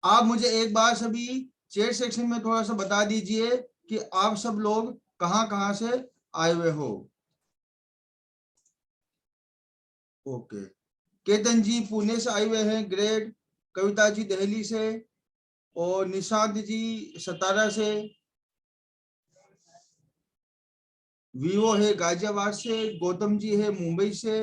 आप मुझे एक बार सभी चैट सेक्शन में थोड़ा सा बता दीजिए कि आप सब लोग कहाँ से आए हुए हो। ओके, केतन जी पुणे से आए हुए हैं, ग्रेट। कविता जी दिल्ली से, और निशांत जी सतारा से, वीवो है गाजियाबाद से, गौतम जी है मुंबई से।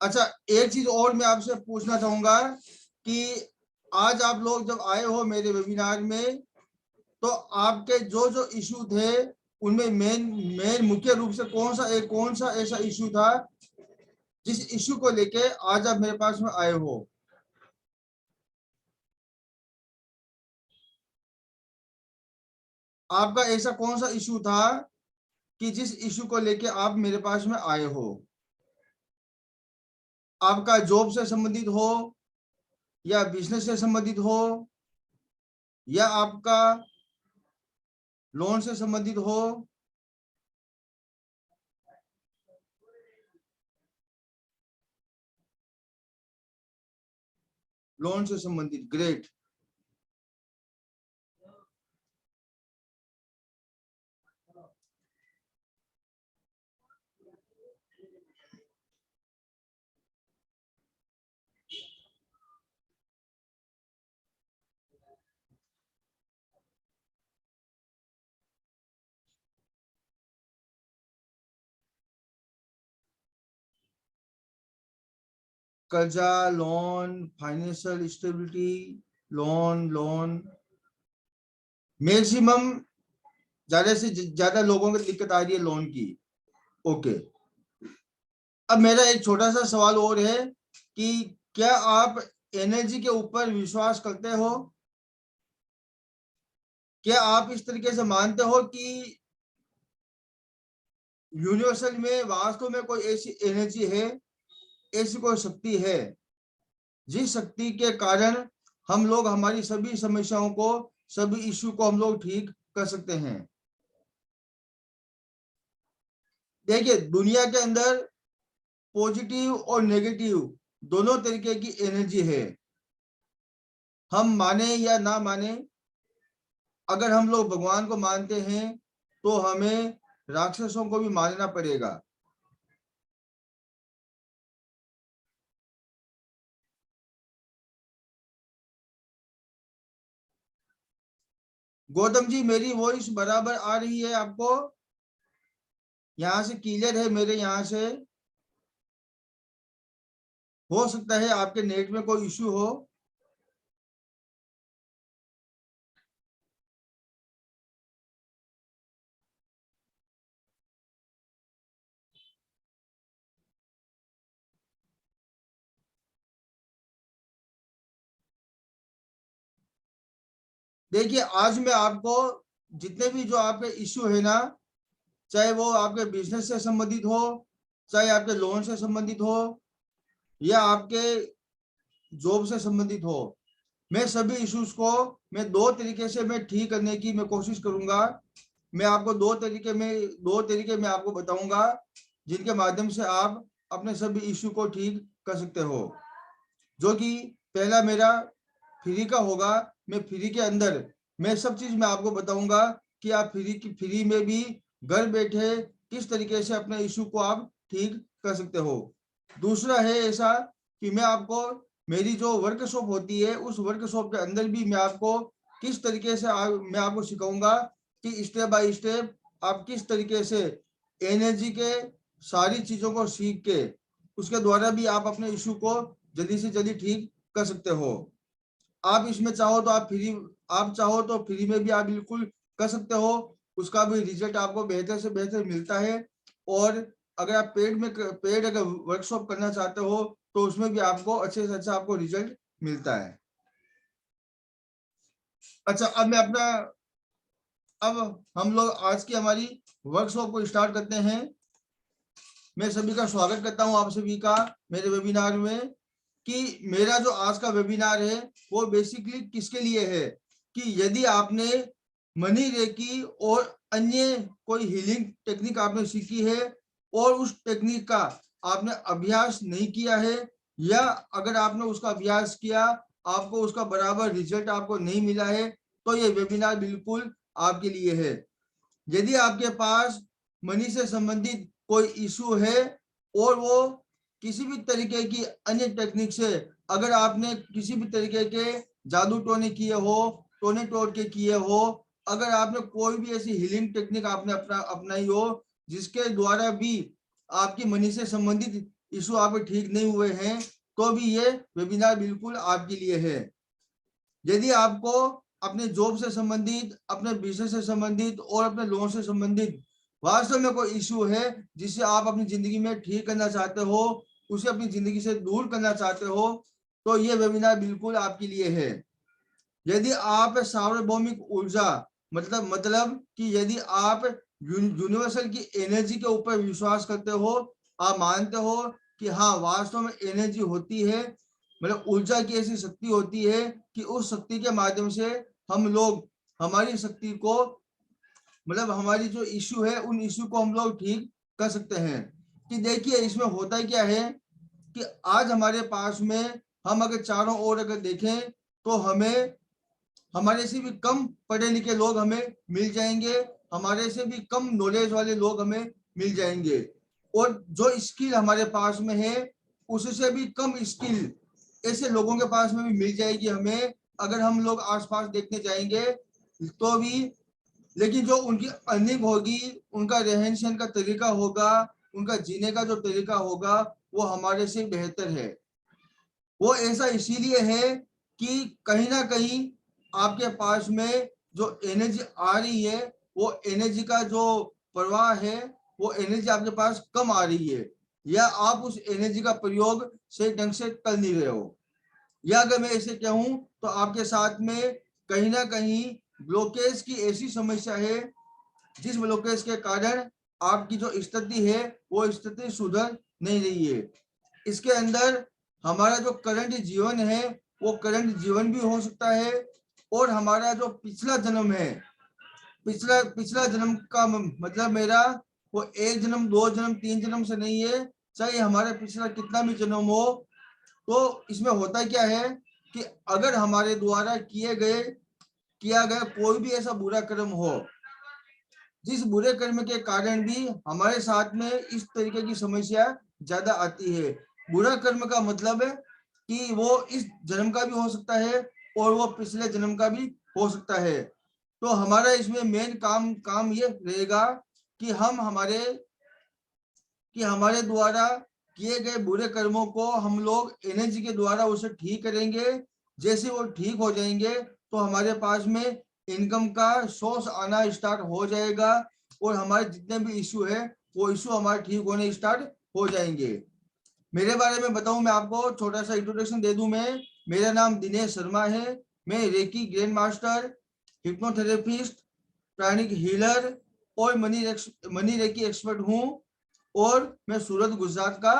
अच्छा, एक चीज और मैं आपसे पूछना चाहूंगा कि आज आप लोग जब आए हो मेरे वेबिनार में, तो आपके जो जो इशू थे उनमें मेन मेन मुख्य रूप से कौन सा ऐसा इशू था जिस इशू को लेके आज आप मेरे पास में आए हो। आपका ऐसा कौन सा इशू था कि जिस इशू को लेके आप मेरे पास में आए हो? आपका जॉब से संबंधित हो, या बिजनेस से संबंधित हो, या आपका लोन से संबंधित हो? लोन से संबंधित, ग्रेट। कर्जा, loan, financial stability, loan loan, maximum ज्यादा से ज्यादा लोगों को दिक्कत आ रही है लोन की। ओके, अब मेरा एक छोटा सा सवाल और है कि क्या आप एनर्जी के ऊपर विश्वास करते हो? क्या आप इस तरीके से मानते हो कि यूनिवर्सल में वास्तव में कोई ऐसी एनर्जी है, ऐसी कोई शक्ति है जिस शक्ति के कारण हम लोग हमारी सभी समस्याओं को, सभी इश्यू को हम लोग ठीक कर सकते हैं? देखिए, दुनिया के अंदर पॉजिटिव और नेगेटिव दोनों तरीके की एनर्जी है। हम माने या ना माने, अगर हम लोग भगवान को मानते हैं तो हमें राक्षसों को भी मानना पड़ेगा। गौतम जी, मेरी वॉइस बराबर आ रही है आपको? यहाँ से क्लियर है मेरे यहाँ से? हो सकता है आपके नेट में कोई इश्यू हो। देखिए, आज मैं आपको जितने भी जो आपके इश्यू है ना, चाहे वो आपके बिजनेस से संबंधित हो, चाहे आपके लोन से संबंधित हो, या आपके जॉब से संबंधित हो, मैं सभी इश्यूज को मैं दो तरीके से मैं ठीक करने की मैं कोशिश करूंगा। मैं आपको दो तरीके में आपको बताऊंगा जिनके माध्यम से आप अपने सभी इश्यू को ठीक कर सकते हो। जो कि पहला मेरा फ्री का होगा। मैं फ्री के अंदर मैं सब चीज मैं आपको बताऊंगा कि आप फ्री में भी घर बैठे किस तरीके से अपने इश्यू को आप ठीक कर सकते हो। दूसरा है ऐसा कि मैं आपको मेरी जो वर्कशॉप होती है उस वर्कशॉप के अंदर भी मैं आपको किस तरीके से मैं आपको सिखाऊंगा कि स्टेप बाय स्टेप आप किस तरीके से एनर्जी के सारी चीजों को सीख के उसके द्वारा भी आप अपने इश्यू को जल्दी से जल्दी ठीक कर सकते हो। आप इसमें चाहो तो आप चाहो तो फ्री में भी आप बिल्कुल कर सकते हो। उसका भी रिजल्ट आपको बेहतर से बेहतर मिलता है। और अगर आप पेड अगर वर्कशॉप करना चाहते हो तो उसमें भी आपको अच्छे से अच्छा आपको रिजल्ट मिलता है। अच्छा, अब हम लोग आज की हमारी वर्कशॉप को स्टार्ट करते हैं। मैं सभी का स्वागत करता हूं, आप सभी का मेरे वेबिनार में। कि मेरा जो आज का वेबिनार है वो बेसिकली किसके लिए है कि यदि आपने मनी रेकी और अन्य कोई हीलिंग टेक्निक आपने सीखी है और उस टेक्निक का आपने अभ्यास नहीं किया है, या अगर आपने उसका अभ्यास किया आपको उसका बराबर रिजल्ट आपको नहीं मिला है, तो ये वेबिनार बिल्कुल आपके लिए है। यदि आपके पास मनी से संबंधित कोई इशू है और वो किसी भी तरीके की अन्य टेक्निक से, अगर आपने किसी भी तरीके के जादू टोने किए हो, टोने टोड़ के किए हो, अगर आपने कोई भी ऐसी हीलिंग टेक्निक आपने अपनाई हो जिसके द्वारा भी आपकी मनी से संबंधित इशू आप ठीक नहीं हुए हैं, तो भी ये वेबिनार बिल्कुल आपके लिए है। यदि आपको अपने जॉब से संबंधित, अपने बिजनेस से संबंधित और अपने लोन से संबंधित वास्तव में कोई इशू है जिसे आप अपनी जिंदगी में ठीक करना चाहते हो, उसे अपनी जिंदगी से दूर करना चाहते हो, तो ये वेबिनार बिल्कुल आपके लिए है। यदि आप सार्वभौमिक ऊर्जा मतलब कि यदि आप यूनिवर्सल की एनर्जी के ऊपर विश्वास करते हो, आप मानते हो कि हाँ वास्तव में एनर्जी होती है, मतलब ऊर्जा की ऐसी शक्ति होती है कि उस शक्ति के माध्यम से हम लोग हमारी शक्ति को, मतलब हमारी जो इश्यू है उन इश्यू को हम लोग ठीक कर सकते हैं। कि देखिए इसमें होता ही क्या है कि आज हमारे पास में हम अगर चारों ओर अगर देखें तो हमें हमारे से भी कम पढ़े लिखे लोग हमें मिल जाएंगे, हमारे से भी कम नॉलेज वाले लोग हमें मिल जाएंगे, और जो स्किल हमारे पास में है उससे भी कम स्किल ऐसे लोगों के पास में भी मिल जाएगी हमें, अगर हम लोग आसपास देखने जाएंगे तो भी। लेकिन जो उनकी अर्निंग होगी, उनका रहन सहन का तरीका होगा, उनका जीने का जो तरीका होगा वो हमारे से बेहतर है। वो ऐसा इसीलिए है कि कहीं ना कहीं आपके पास में जो एनर्जी आ रही है, वो एनर्जी का जो प्रवाह है, वो एनर्जी आपके पास कम आ रही है, या आप उस एनर्जी का प्रयोग सही ढंग से कर नहीं रहे हो, या अगर मैं ऐसे कहूं तो आपके साथ में कहीं ना कहीं ब्लॉकेज की ऐसी समस्या है, जिस ब्लॉकेज के कारण आपकी जो स्थिति है वो स्थिति सुधर नहीं रही है। इसके अंदर हमारा जो करंट जीवन है वो करंट जीवन भी हो सकता है, और हमारा जो पिछला जन्म है, पिछला पिछला जन्म का मतलब मेरा वो एक जन्म, दो जन्म, तीन जन्म से नहीं है, चाहे हमारा पिछला कितना भी जन्म हो। तो इसमें होता क्या है कि अगर हमारे द्वारा किया गया कोई भी ऐसा बुरा कर्म हो, जिस बुरे कर्म के कारण भी हमारे साथ में इस तरीके की समस्या ज्यादा आती है। बुरा कर्म का मतलब है कि वो इस जन्म का भी हो सकता है और वो पिछले जन्म का भी हो सकता है। तो हमारा इसमें मेन काम ये रहेगा कि हमारे द्वारा किए गए बुरे कर्मों को हम लोग एनर्जी के द्वारा उसे ठीक करेंगे। जैसे वो ठीक हो जाएंगे तो हमारे पास में इनकम का सोर्स आना स्टार्ट हो जाएगा, और हमारे जितने भी इश्यू है वो इश्यू हमारे ठीक होने स्टार्ट हो जाएंगे। मेरे बारे में बताऊं, मैं आपको छोटा सा इंट्रोडक्शन दे दूं। मेरा नाम दिनेश शर्मा है। मैं reiki grand master, hypnotherapist, pranic healer और मनी रेकी एक्सपर्ट हूं, और मैं सूरत गुजरात का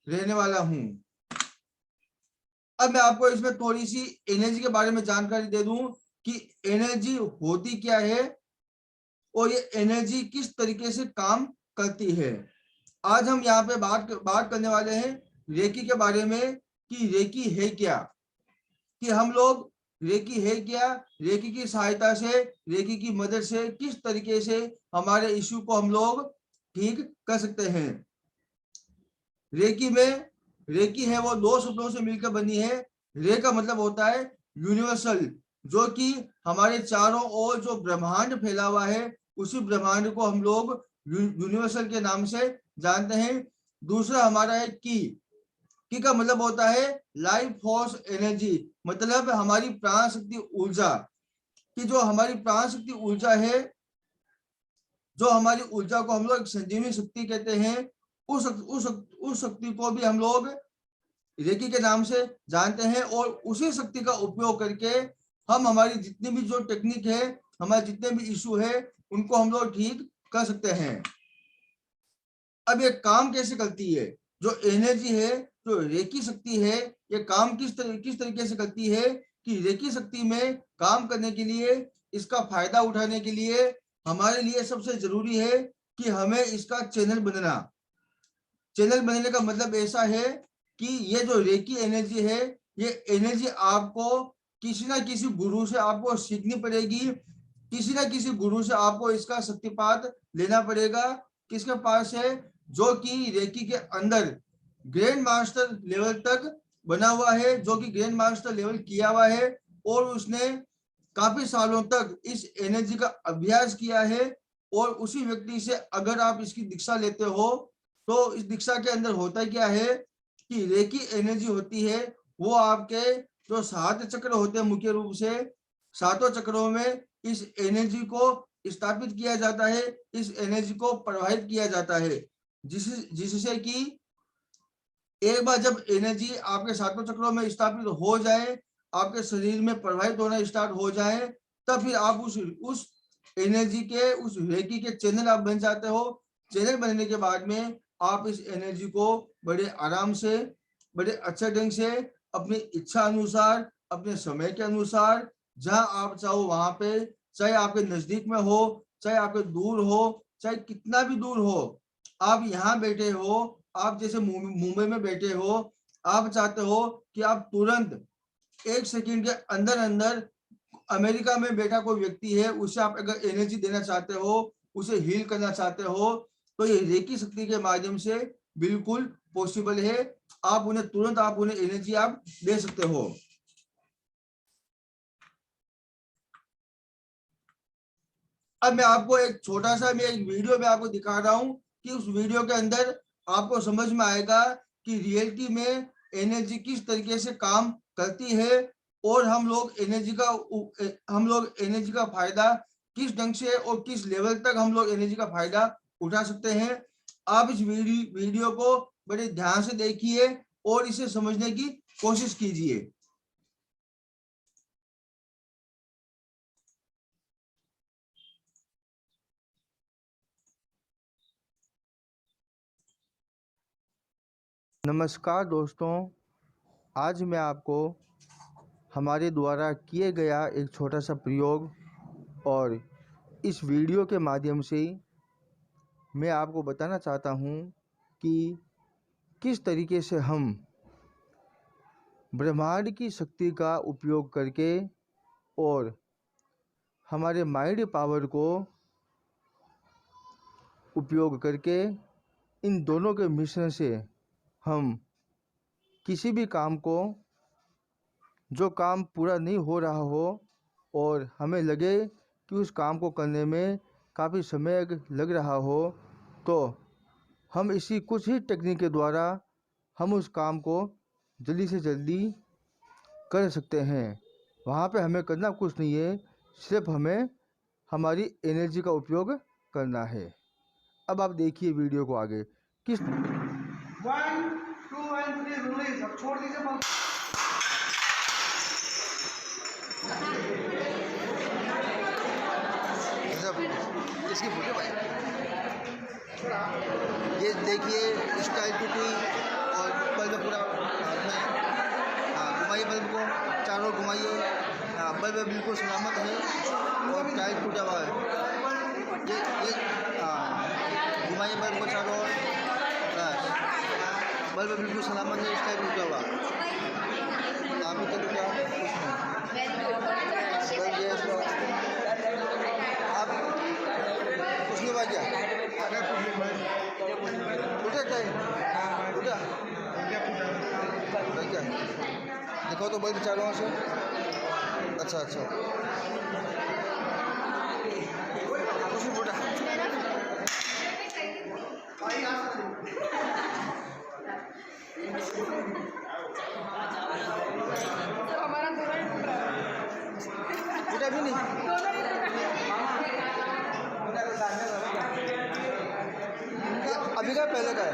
रहने वाला हूं। अब मैं आपको इसमें थोड़ी सी एनर्जी के बारे में जानकारी दे दूं कि एनर्जी होती क्या है और ये एनर्जी किस तरीके से काम करती है। आज हम यहाँ पे बात करने वाले हैं रेकी के बारे में, कि रेकी है क्या, कि हम लोग रेकी है क्या, रेकी की सहायता से, रेकी की मदद से किस तरीके से हमारे इश्यू को हम लोग ठीक कर सकते हैं। रेकी है वो दो शब्दों से मिलकर बनी है। रे का मतलब होता है यूनिवर्सल, जो कि हमारे चारों ओर जो ब्रह्मांड फैला हुआ है उसी ब्रह्मांड को हम लोग यूनिवर्सल के नाम से जानते हैं। दूसरा हमारा है की का मतलब होता है लाइफ फोर्स एनर्जी, मतलब हमारी प्राण शक्ति ऊर्जा, कि जो हमारी प्राण शक्ति ऊर्जा है, जो हमारी ऊर्जा को हम लोग संजीवनी शक्ति कहते हैं, उस शक्ति को भी हम लोग रेकी के नाम से जानते हैं, और उसी शक्ति का उपयोग करके हम हमारी जितनी भी जो टेक्निक है, हमारे जितने भी इशू है उनको हम लोग ठीक कर सकते हैं। अब ये काम कैसे करती है, जो एनर्जी है, जो रेकी शक्ति है, ये काम किस तरीके से करती है, कि रेकी शक्ति में काम करने के लिए, इसका फायदा उठाने के लिए हमारे लिए सबसे जरूरी है कि हमें इसका चैनल बनना। चैनल बनने का मतलब ऐसा है कि ये जो रेकी एनर्जी है, ये एनर्जी आपको किसी ना किसी गुरु से आपको सीखनी पड़ेगी। किसी ना किसी गुरु से आपको इसका शक्तिपात लेना पड़ेगा। किसके पास है? जो कि रेकी के अंदर ग्रैंड मास्टर लेवल तक बना हुआ है, जो कि ग्रैंड मास्टर लेवल किया हुआ है और उसने काफी सालों तक इस एनर्जी का अभ्यास किया है। और उसी व्यक्ति से अगर आप इसकी दीक्षा लेते हो तो इस दीक्षा के अंदर होता क्या है कि रेकी एनर्जी होती है, वो आपके जो 7 चक्र होते हैं मुख्य रूप से, 7 चक्रों में इस एनर्जी को स्थापित किया जाता है, इस एनर्जी को प्रवाहित किया जाता है, जिससे कि एक बार जब एनर्जी आपके 7 चक्रों में स्थापित हो जाए, आपके शरीर में प्रवाहित होना स्टार्ट हो जाए, तब फिर आप उस एनर्जी के, उस रेकी के चैनल आप बन जाते हो। चैनल बनने के बाद में आप इस एनर्जी को बड़े आराम से, बड़े अच्छे ढंग से, अपनी इच्छा अनुसार, अपने समय के अनुसार, जहां आप चाहो वहां पे, चाहे आपके नजदीक में हो, चाहे आपके दूर हो, चाहे कितना भी दूर हो, आप यहाँ बैठे हो, आप जैसे मुंबई में बैठे हो, आप चाहते हो कि आप तुरंत 1 सेकंड के अंदर अंदर अमेरिका में बैठा कोई व्यक्ति है, उसे आप अगर एनर्जी देना चाहते हो, उसे हील करना चाहते हो, तो ये रेकी शक्ति के माध्यम से बिल्कुल पॉसिबल है। आप उन्हें तुरंत, आप उन्हें एनर्जी आप दे सकते हो। अब मैं आपको एक छोटा सा मैं एक वीडियो में आपको दिखा रहा हूं कि उस वीडियो के अंदर आपको समझ में आएगा कि रियलिटी में एनर्जी किस तरीके से काम करती है और हम लोग एनर्जी का फायदा किस ढंग से और किस लेवल तक हम लोग एनर्जी का फायदा उठा सकते हैं। आप इस वीडियो को बड़े ध्यान से देखिए और इसे समझने की कोशिश कीजिए। नमस्कार दोस्तों, आज मैं आपको हमारे द्वारा किए गया एक छोटा सा प्रयोग और इस वीडियो के माध्यम से मैं आपको बताना चाहता हूँ कि किस तरीके से हम ब्रह्मांड की शक्ति का उपयोग करके और हमारे माइंड पावर को उपयोग करके इन दोनों के मिश्रण से हम किसी भी काम को, जो काम पूरा नहीं हो रहा हो और हमें लगे कि उस काम को करने में काफ़ी समय लग रहा हो, तो हम इसी कुछ ही टेक्निक के द्वारा हम उस काम को जल्दी से जल्दी कर सकते हैं। वहाँ पे हमें करना कुछ नहीं है, सिर्फ हमें हमारी एनर्जी का उपयोग करना है। अब आप देखिए वीडियो को आगे। किस 1 2 and 3 रिलीज। अब छोड़ दीजिए बल। इसकी फोटो भाई, ये देखिए स्टाइल टूटी और बल्ब पूरा हाथ में। हाँ, घुमाइए बल्ब को, चारों घुमाइए। हाँ, बल्ब बिल्कुल सलामत है और टाइल टूटा हुआ है। ये हाँ, घुमाइए बल्ब को चारों ओर। बस, बल्ब बिल्कुल सलामत है, स्टाइल टूटा हुआ। आप भी तो टूटा कुछ नहीं हुआ क्या? उठा क्या? दिखाओ तो बल्ब चारों से। अच्छा कुछ नहीं फूटा। फूटा भी नहीं। अभी का पहले का है?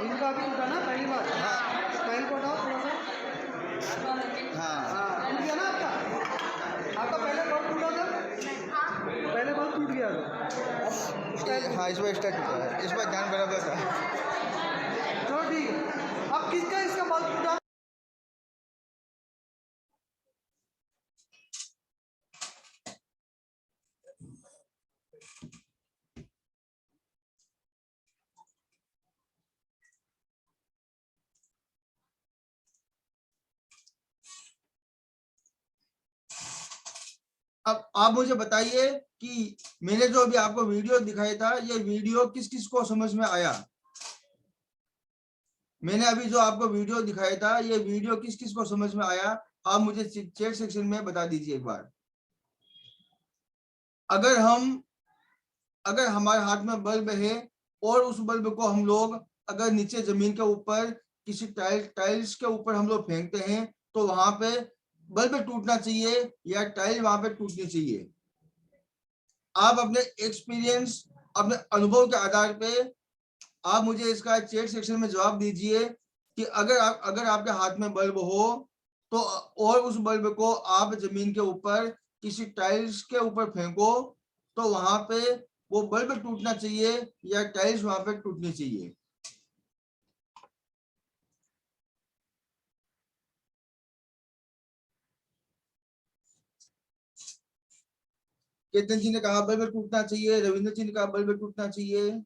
इनका भी उठा ना पहली बार। हाँ स्टाइल को हटाओ थोड़ा सा। हाँ, टूट गया ना आपका पहले बल्ब टूटा था, पहले बल्ब टूट गया था। हाँ, इस बार स्टार्ट टूटा है, इस बार ध्यान बराबर था। चलो ठीक है। अब किसका इसका बल्ब टूटा? अब आप मुझे बताइए कि मैंने जो अभी आपको वीडियो दिखाया था, ये वीडियो किस किस को समझ में आया? मैंने अभी जो आपको वीडियो दिखाया था, ये वीडियो किस किस को समझ में आया? आप मुझे चैट सेक्शन में बता दीजिए एक बार। अगर हमारे हाथ में बल्ब है और उस बल्ब को हम लोग अगर नीचे जमीन के ऊपर किसी टाइल्स के ऊपर हम लोग फेंकते हैं, तो वहां पे बल्ब टूटना चाहिए या टाइल वहां पे टूटनी चाहिए? आप अपने एक्सपीरियंस, अपने अनुभव के आधार पे आप मुझे इसका चैट सेक्शन में जवाब दीजिए कि अगर आपके हाथ में बल्ब हो तो, और उस बल्ब को आप जमीन के ऊपर किसी टाइल्स के ऊपर फेंको, तो वहां पे वो बल्ब टूटना चाहिए या टाइल्स वहां पे टूटनी चाहिए? केतन जी ने कहा बल्ब टूटना चाहिए, रविंद्र जी ने कहा बल्ब टूटना चाहिए।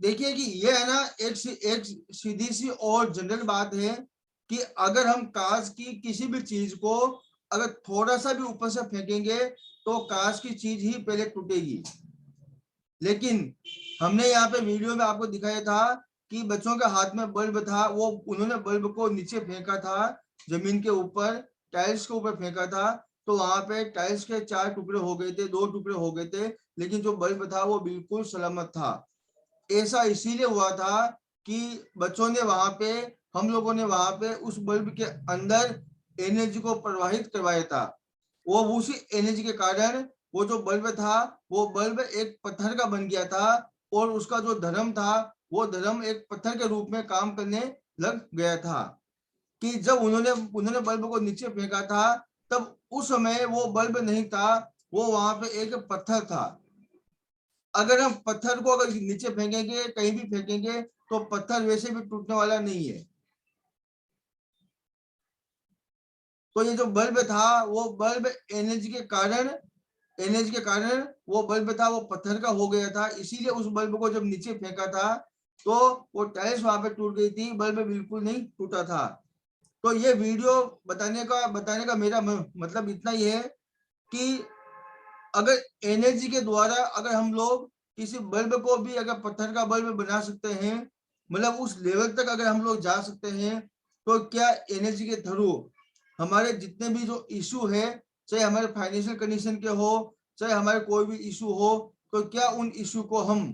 देखिए कि ये है ना, एक सीधी सी और जनरल बात है कि अगर हम कांच की किसी भी चीज को अगर थोड़ा सा भी ऊपर से फेंकेंगे तो कांच की चीज ही पहले टूटेगी। लेकिन हमने यहाँ पे वीडियो में आपको दिखाया था कि बच्चों के हाथ में बल्ब था, वो उन्होंने बल्ब को नीचे फेंका था, जमीन के ऊपर टाइल्स के ऊपर फेंका था, तो वहां पे टाइल्स के 4 टुकड़े हो गए थे, 2 टुकड़े हो गए थे, लेकिन जो बल्ब था वो बिल्कुल सलामत था। ऐसा इसीलिए हुआ था कि बच्चों ने वहां पे, हम लोगों ने वहां पे उस बल्ब के अंदर एनर्जी को प्रवाहित करवाया था। वो उसी एनर्जी के कारण वो जो बल्ब था, वो बल्ब एक पत्थर का बन गया था, और उसका जो धर्म था वो धर्म एक पत्थर के रूप में काम करने लग गया था। कि जब उन्होंने उन्होंने बल्ब को नीचे फेंका था, तब उस समय वो बल्ब नहीं था, वो वहां पे एक पत्थर था। अगर हम पत्थर को अगर नीचे फेंकेंगे, कहीं भी फेंकेंगे, तो पत्थर वैसे भी टूटने वाला नहीं है। तो ये जो बल्ब था, वो बल्ब एनर्जी के कारण वो बल्ब था, वो पत्थर का हो गया था। इसीलिए उस बल्ब को जब नीचे फेंका था तो वो टाइल्स वहां पे टूट गई थी, बल्ब बिल्कुल नहीं टूटा था। तो ये वीडियो बताने का मेरा मतलब इतना ही है कि अगर एनर्जी के द्वारा अगर हम लोग किसी बल्ब को भी अगर पत्थर का बल्ब बना सकते हैं, मतलब उस लेवल तक अगर हम लोग जा सकते हैं, तो क्या एनर्जी के थ्रू हमारे जितने भी जो इशू है, चाहे हमारे फाइनेंशियल कंडीशन के हो, चाहे हमारे कोई भी इशू हो, तो क्या उन इशू को हम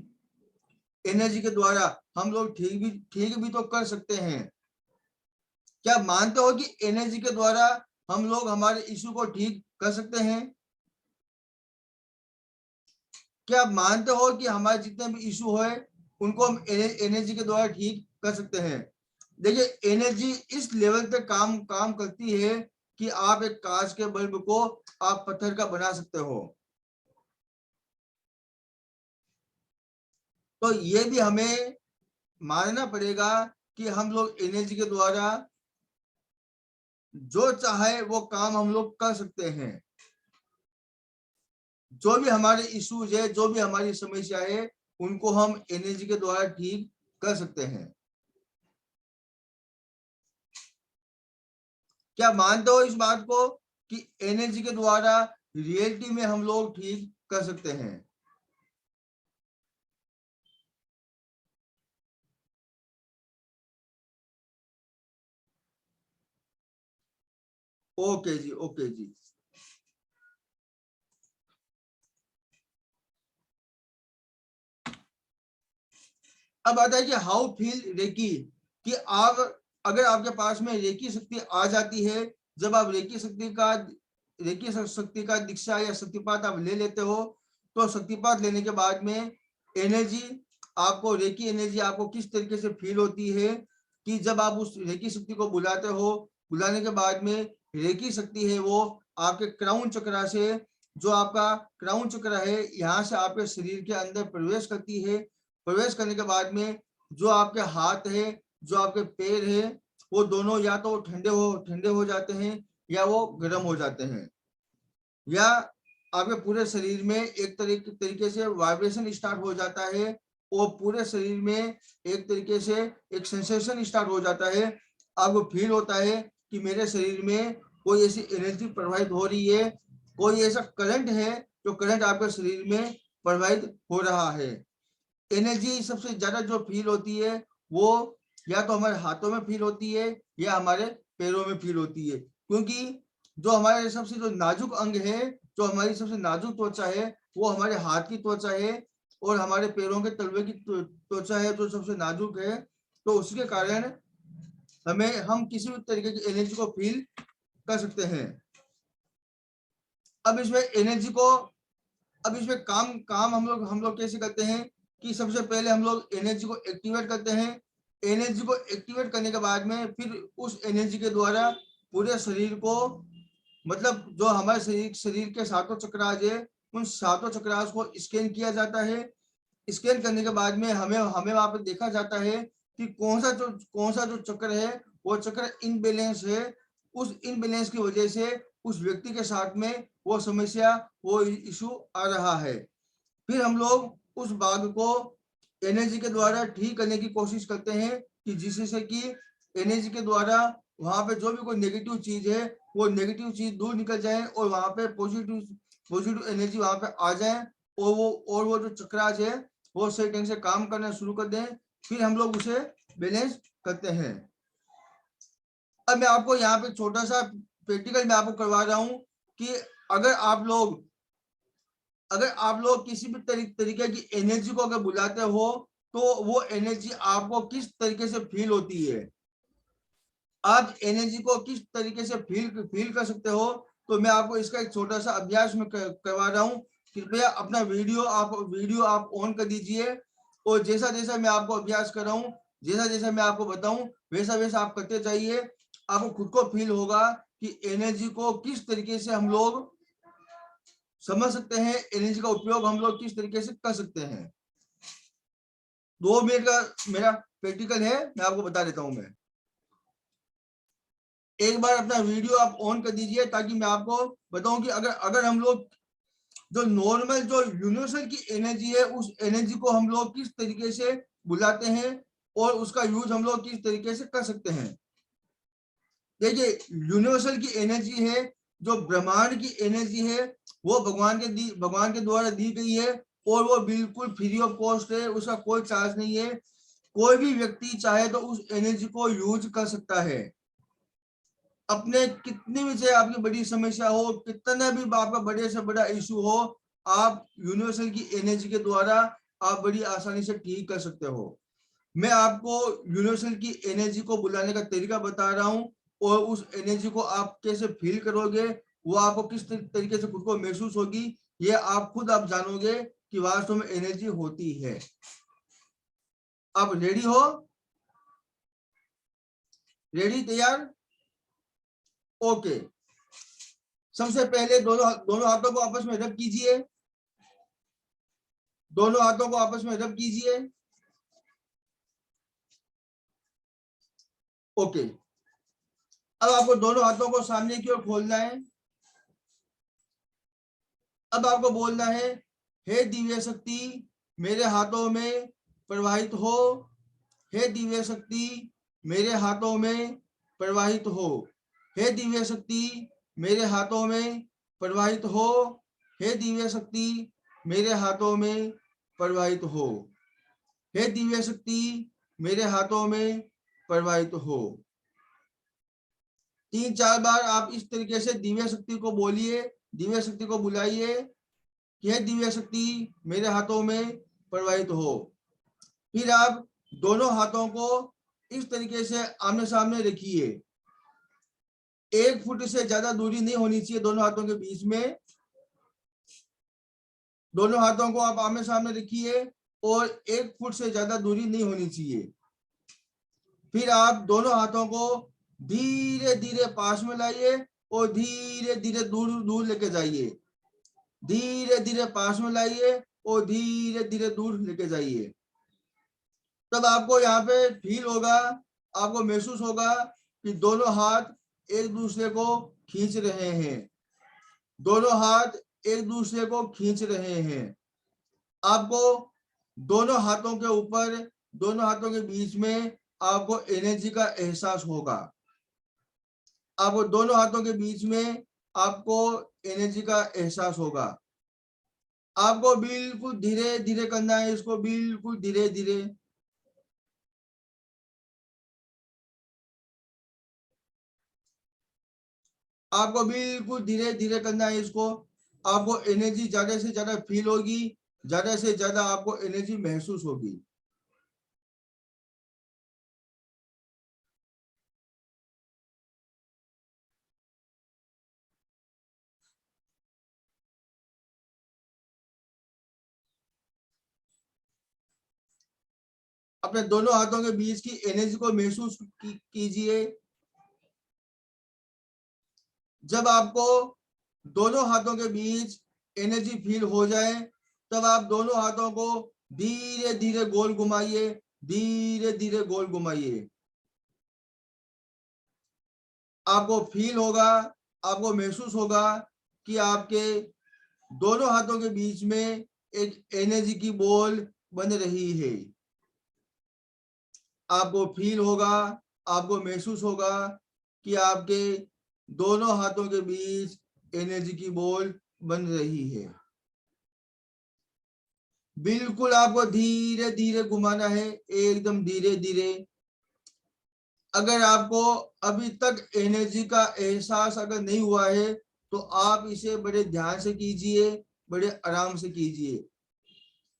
एनर्जी के द्वारा हम लोग ठीक भी तो कर सकते हैं? क्या मानते हो कि एनर्जी के द्वारा हम लोग हमारे इशू को ठीक कर सकते हैं? क्या आप मानते हो कि हमारे जितने भी इशू है उनको हम एनर्जी के द्वारा ठीक कर सकते हैं? देखिए, एनर्जी इस लेवल तक काम काम करती है कि आप एक कांच के बल्ब को आप पत्थर का बना सकते हो। तो ये भी हमें मानना पड़ेगा कि हम लोग एनर्जी के द्वारा जो चाहे वो काम हम लोग कर सकते हैं। जो भी हमारे इश्यूज है, जो भी हमारी समस्या है, उनको हम एनर्जी के द्वारा ठीक कर सकते हैं। क्या मानते हो इस बात को कि एनर्जी के द्वारा रियलिटी में हम लोग ठीक कर सकते हैं? ओके जी, ओके जी। अब आता है कि हाउ फील रेकी, कि आप अगर आपके पास में रेकी शक्ति आ जाती है, जब आप रेकी शक्ति का दीक्षा या शक्तिपात आप ले लेते हो, तो शक्तिपात लेने के बाद में एनर्जी आपको, रेकी एनर्जी आपको किस तरीके से फील होती है कि जब आप उस रेकी शक्ति को बुलाते हो, बुलाने के बाद में रेकी शक्ति है वो आपके क्राउन चक्र से, जो आपका क्राउन चक्र है, यहाँ से आपके शरीर के अंदर प्रवेश करती है। प्रवेश करने के बाद में जो आपके हाथ है, जो आपके पैर है, वो दोनों या तो ठंडे हो जाते हैं या वो गर्म हो जाते हैं, या आपके पूरे शरीर में एक तरीके से वाइब्रेशन स्टार्ट हो जाता है, और पूरे शरीर में एक तरीके से एक सेंसेशन स्टार्ट हो जाता है। आपको फील होता है कि मेरे शरीर में कोई ऐसी एनर्जी प्रवाहित हो रही है, कोई ऐसा करंट है जो करंट आपके शरीर में प्रवाहित हो रहा है। एनर्जी सबसे ज्यादा जो फील होती है वो या तो हमारे हाथों में फील होती है या हमारे पैरों में फील होती है, क्योंकि जो हमारे सबसे जो नाजुक अंग है, जो हमारी सबसे नाजुक त्वचा है, वो हमारे हाथ की त्वचा है, और हमारे पैरों के तलवे की त्वचा है जो सबसे नाजुक है। तो उसके कारण हम किसी भी तरीके की एनर्जी को फील कर सकते हैं। अब इसमें काम हम लोग कैसे करते हैं कि सबसे पहले हम लोग एनर्जी को एक्टिवेट करते हैं। एनर्जी को एक्टिवेट करने के बाद में फिर उस एनर्जी के द्वारा पूरे शरीर को, मतलब जो हमारे शरीर के सातों चक्रास है, उन सातों चक्रास को स्कैन किया जाता है। स्कैन करने के बाद में हमें वहां पर देखा जाता है कि कौन सा जो चक्र है वो चक्र इनबैलेंस है। उस इनबैलेंस की वजह से उस व्यक्ति के साथ में वो समस्या, वो इशू आ रहा है। फिर हम लोग उस भाग को एनर्जी के द्वारा ठीक करने की कोशिश करते हैं कि जिससे कि एनर्जी के द्वारा वहां पे जो भी कोई नेगेटिव चीज है वो नेगेटिव चीज दूर निकल जाए और वहां पे पॉजिटिव एनर्जी वहां पे आ जाए, और वो जो चक्रास है वो सही ढंग से काम करना शुरू कर दें। फिर हम लोग उसे बैलेंस करते हैं। अब मैं आपको यहाँ पे छोटा सा प्रैक्टिकल मैं आपको करवा रहा हूँ कि अगर आप लोग किसी भी तरीके की एनर्जी को अगर बुलाते हो, तो वो एनर्जी आपको किस तरीके से फील होती है, आप एनर्जी को किस तरीके से फील कर सकते हो। तो मैं आपको इसका एक छोटा सा अभ्यास में करवा रहा हूँ। कृपया अपना वीडियो आप ऑन कर दीजिए, और जैसा जैसा मैं आपको अभ्यास कर रहा हूँ, जैसा जैसा मैं आपको बताऊं, वैसा वैसा आप करते जाइए। आपको खुद को फील होगा कि एनर्जी को किस तरीके से हम लोग समझ सकते हैं, एनर्जी का उपयोग हम लोग किस तरीके से कर सकते हैं। 2 मिनट का मेरा प्रैक्टिकल है, मैं आपको बता देता हूं। मैं एक बार अपना वीडियो आप ऑन कर दीजिए ताकि मैं आपको बताऊं कि अगर हम लोग जो नॉर्मल जो यूनिवर्सल की एनर्जी है, उस एनर्जी को हम लोग किस तरीके से बुलाते हैं और उसका यूज हम लोग किस तरीके से कर सकते हैं। देखिए, यूनिवर्सल की एनर्जी है, जो ब्रह्मांड की एनर्जी है, वो भगवान के द्वारा दी गई है, और वो बिल्कुल फ्री ऑफ कॉस्ट है, उसका कोई चार्ज नहीं है। कोई भी व्यक्ति चाहे तो उस एनर्जी को यूज कर सकता है। अपने कितनी भी चाहे आपकी बड़ी समस्या हो, कितना भी आपका बड़े से बड़ा इशू हो, आप यूनिवर्सल की एनर्जी के द्वारा आप बड़ी आसानी से ठीक कर सकते हो। मैं आपको यूनिवर्सल की एनर्जी को बुलाने का तरीका बता रहा हूं, और उस एनर्जी को आप कैसे फील करोगे, वो आपको किस तरीके से खुद को महसूस होगी, ये आप जानोगे कि वास्तव में एनर्जी होती है। आप रेडी हो? रेडी, तैयार? ओके। सबसे पहले दोनों हाथों को आपस में रब कीजिए। दोनों हाथों को आपस में रब कीजिए। ओके। अब आपको दोनों हाथों को सामने की ओर खोलना है। अब आपको बोलना है, हे दिव्य शक्ति मेरे हाथों में प्रवाहित हो। हे दिव्य शक्ति मेरे हाथों में प्रवाहित हो। हे दिव्य शक्ति मेरे हाथों में प्रवाहित हो। हे दिव्य शक्ति मेरे हाथों में प्रवाहित हो। हे दिव्य शक्ति मेरे हाथों में प्रवाहित हो। 3-4 बार आप इस तरीके से दिव्य शक्ति को बोलिए, दिव्य शक्ति को बुलाइए कि हे दिव्य शक्ति मेरे हाथों में प्रवाहित हो। फिर आप दोनों हाथों को इस तरीके से आमने सामने रखिए। 1 फुट से ज्यादा दूरी नहीं होनी चाहिए दोनों हाथों के बीच में। दोनों हाथों को आप आमने सामने रखिए और 1 फुट से ज्यादा दूरी नहीं होनी चाहिए। फिर आप दोनों हाथों को धीरे धीरे पास में लाइए और धीरे धीरे दूर दूर लेके जाइए। धीरे धीरे पास में लाइए और धीरे धीरे दूर लेके जाइए। तब आपको यहाँ पे फील होगा, आपको महसूस होगा कि दोनों हाथ एक दूसरे को खींच रहे हैं। दोनों हाथ एक दूसरे को खींच रहे हैं। आपको दोनों हाथों के ऊपर, दोनों हाथों के बीच में आपको एनर्जी का एहसास होगा। आपको दोनों हाथों के बीच में आपको एनर्जी का एहसास होगा। आपको बिल्कुल धीरे धीरे करना है इसको, बिल्कुल धीरे धीरे। आपको बिल्कुल धीरे धीरे करना है इसको। आपको एनर्जी ज्यादा से ज्यादा फील होगी, ज्यादा से ज्यादा आपको एनर्जी महसूस होगी। अपने दोनों हाथों के बीच की एनर्जी को महसूस कीजिए। जब आपको दोनों हाथों के बीच एनर्जी फील हो जाए तब आप दोनों हाथों को धीरे धीरे गोल घुमाइए, धीरे धीरे गोल घुमाइए। आपको फील होगा, आपको महसूस होगा कि आपके दोनों हाथों के बीच में एक एनर्जी की बॉल बन रही है। आपको फील होगा, आपको महसूस होगा कि आपके दोनों हाथों के बीच एनर्जी की बॉल बन रही है। बिल्कुल आपको धीरे धीरे घुमाना है, एकदम धीरे धीरे। अगर आपको अभी तक एनर्जी का एहसास अगर नहीं हुआ है तो आप इसे बड़े ध्यान से कीजिए, बड़े आराम से कीजिए।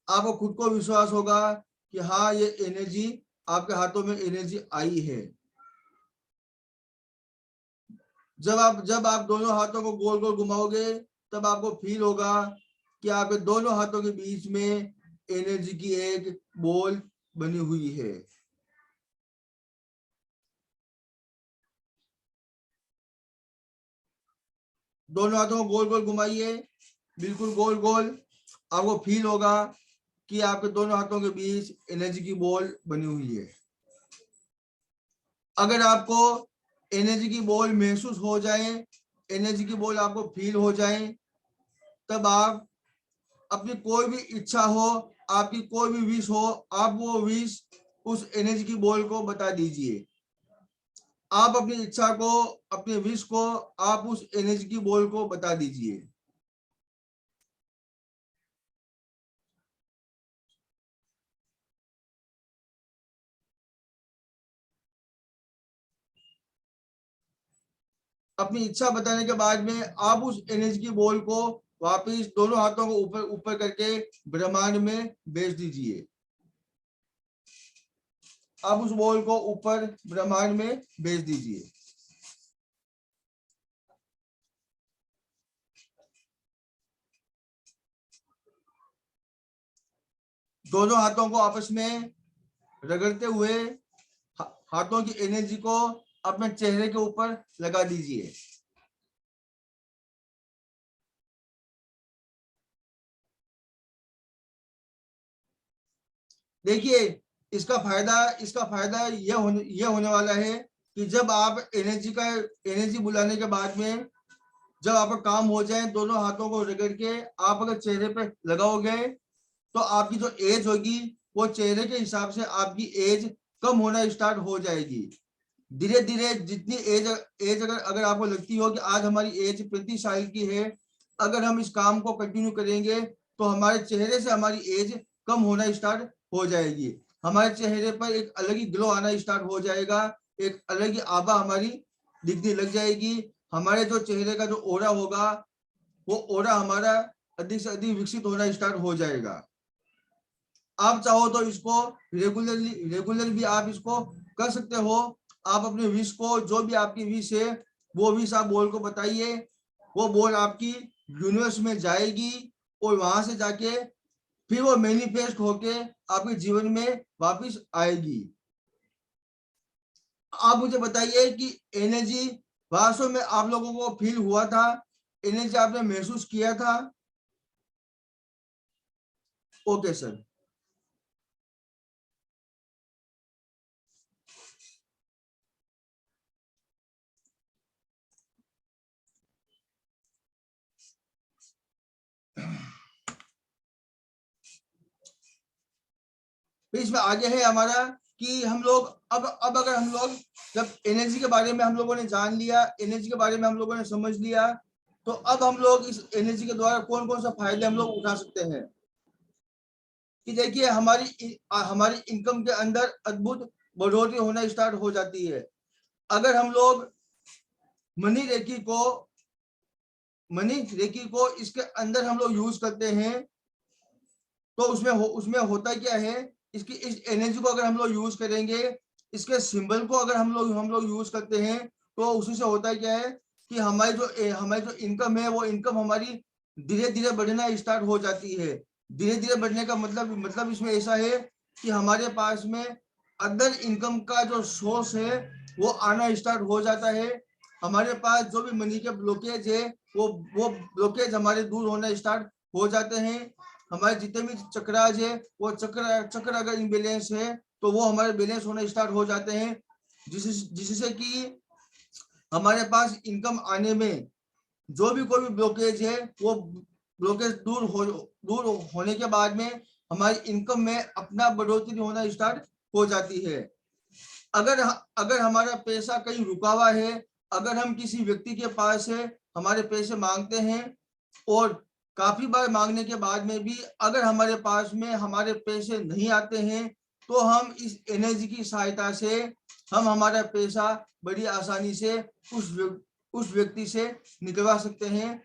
आपको खुद को विश्वास होगा कि हाँ, ये एनर्जी, आपके हाथों में एनर्जी आई है। जब आप दोनों हाथों को गोल गोल घुमाओगे तब आपको फील होगा कि आपके दोनों हाथों के बीच में एनर्जी की एक बॉल बनी हुई है। दोनों हाथों को गोल गोल घुमाइए, बिल्कुल गोल गोल। आपको फील होगा कि आपके दोनों हाथों के बीच एनर्जी की बॉल बनी हुई है। अगर आपको एनर्जी की बॉल महसूस हो जाए, एनर्जी की बॉल आपको फील हो जाए, तब आप अपनी कोई भी इच्छा हो, आपकी कोई भी विश हो, आप वो विश उस एनर्जी की बॉल को बता दीजिए। आप अपनी इच्छा को, अपने विश को आप उस एनर्जी की बॉल को बता दीजिए। अपनी इच्छा बताने के बाद में आप उस एनर्जी की बॉल को वापस दोनों हाथों को ऊपर ऊपर करके ब्रह्मांड में भेज दीजिए। आप उस बॉल को ऊपर ब्रह्मांड में भेज दीजिए। दोनों हाथों को आपस में रगड़ते हुए हाथों की एनर्जी को अपने चेहरे के ऊपर लगा दीजिए। देखिए, इसका फायदा यह होने वाला है कि जब आप एनर्जी बुलाने के बाद में जब आपका काम हो जाए, दोनों हाथों को रगड़ के आप अगर चेहरे पे लगाओगे तो आपकी जो एज होगी वो चेहरे के हिसाब से आपकी एज कम होना स्टार्ट हो जाएगी। धीरे धीरे जितनी एज अगर आपको लगती हो कि आज हमारी एज 35 साल की है, अगर हम इस काम को कंटिन्यू करेंगे तो हमारे चेहरे से हमारी एज कम होना स्टार्ट हो जाएगी। हमारे चेहरे पर एक अलग ही ग्लो आना स्टार्ट हो जाएगा, एक अलग ही आभा हमारी दिखने लग जाएगी। हमारे जो चेहरे का जो ओरा होगा वो ओरा हमारा अधिक से अधिक विकसित होना स्टार्ट हो जाएगा। आप चाहो तो इसको रेगुलर भी आप इसको कर सकते हो। आप अपने विश को, जो भी आपकी विश है वो विश आप बॉल को बताइए, वो बॉल आपकी यूनिवर्स में जाएगी और वहां से जाके फिर वो मैनिफेस्ट होके आपके जीवन में वापस आएगी। आप मुझे बताइए कि एनर्जी वास्तव में आप लोगों को फील हुआ था, एनर्जी आपने महसूस किया था? Okay sir. फिर इसमें आगे है हमारा कि हम लोग अब अगर हम लोग जब एनर्जी के बारे में हम लोगों ने जान लिया, एनर्जी के बारे में हम लोगों ने समझ लिया, तो अब हम लोग इस एनर्जी के द्वारा कौन कौन सा फायदे हम लोग उठा सकते हैं। कि देखिए हमारी इनकम के अंदर अद्भुत बढ़ोतरी होना स्टार्ट हो जाती है। अगर हम लोग मनी रेकी को इसके अंदर हम लोग यूज करते हैं, तो उसमें होता क्या है, इस एनर्जी को अगर हम लोग यूज करेंगे, इसके सिंबल को अगर हम लोग यूज करते हैं, तो उसी से होता क्या है कि हमारी जो इनकम है वो इनकम हमारी धीरे धीरे बढ़ना स्टार्ट हो जाती है। धीरे धीरे बढ़ने का मतलब इसमें ऐसा है कि हमारे पास में अदर इनकम का जो सोर्स है वो आना स्टार्ट हो जाता है। हमारे पास जो भी मनी के ब्लॉकेज है वो ब्लॉकेज हमारे दूर होना स्टार्ट हो जाते हैं। हमारे जितने भी चक्राज है वो चक्र अगर इम्बैलेंस है तो वो हमारे बैलेंस होना स्टार्ट हो जाते हैं, जिससे कि हमारे पास इनकम आने में जो भी कोई भी ब्लॉकेज है वो ब्लॉकेज दूर होने के बाद में हमारी इनकम में अपना बढ़ोतरी होना स्टार्ट हो जाती है। अगर हमारा पैसा कहीं रुका हुआ है, अगर हम किसी व्यक्ति के पास से हमारे पैसे मांगते हैं और काफी बार मांगने के बाद में भी अगर हमारे पास में हमारे पैसे नहीं आते हैं, तो हम इस एनर्जी की सहायता से हम हमारा पैसा बड़ी आसानी से उस व्यक्ति से निकलवा सकते हैं।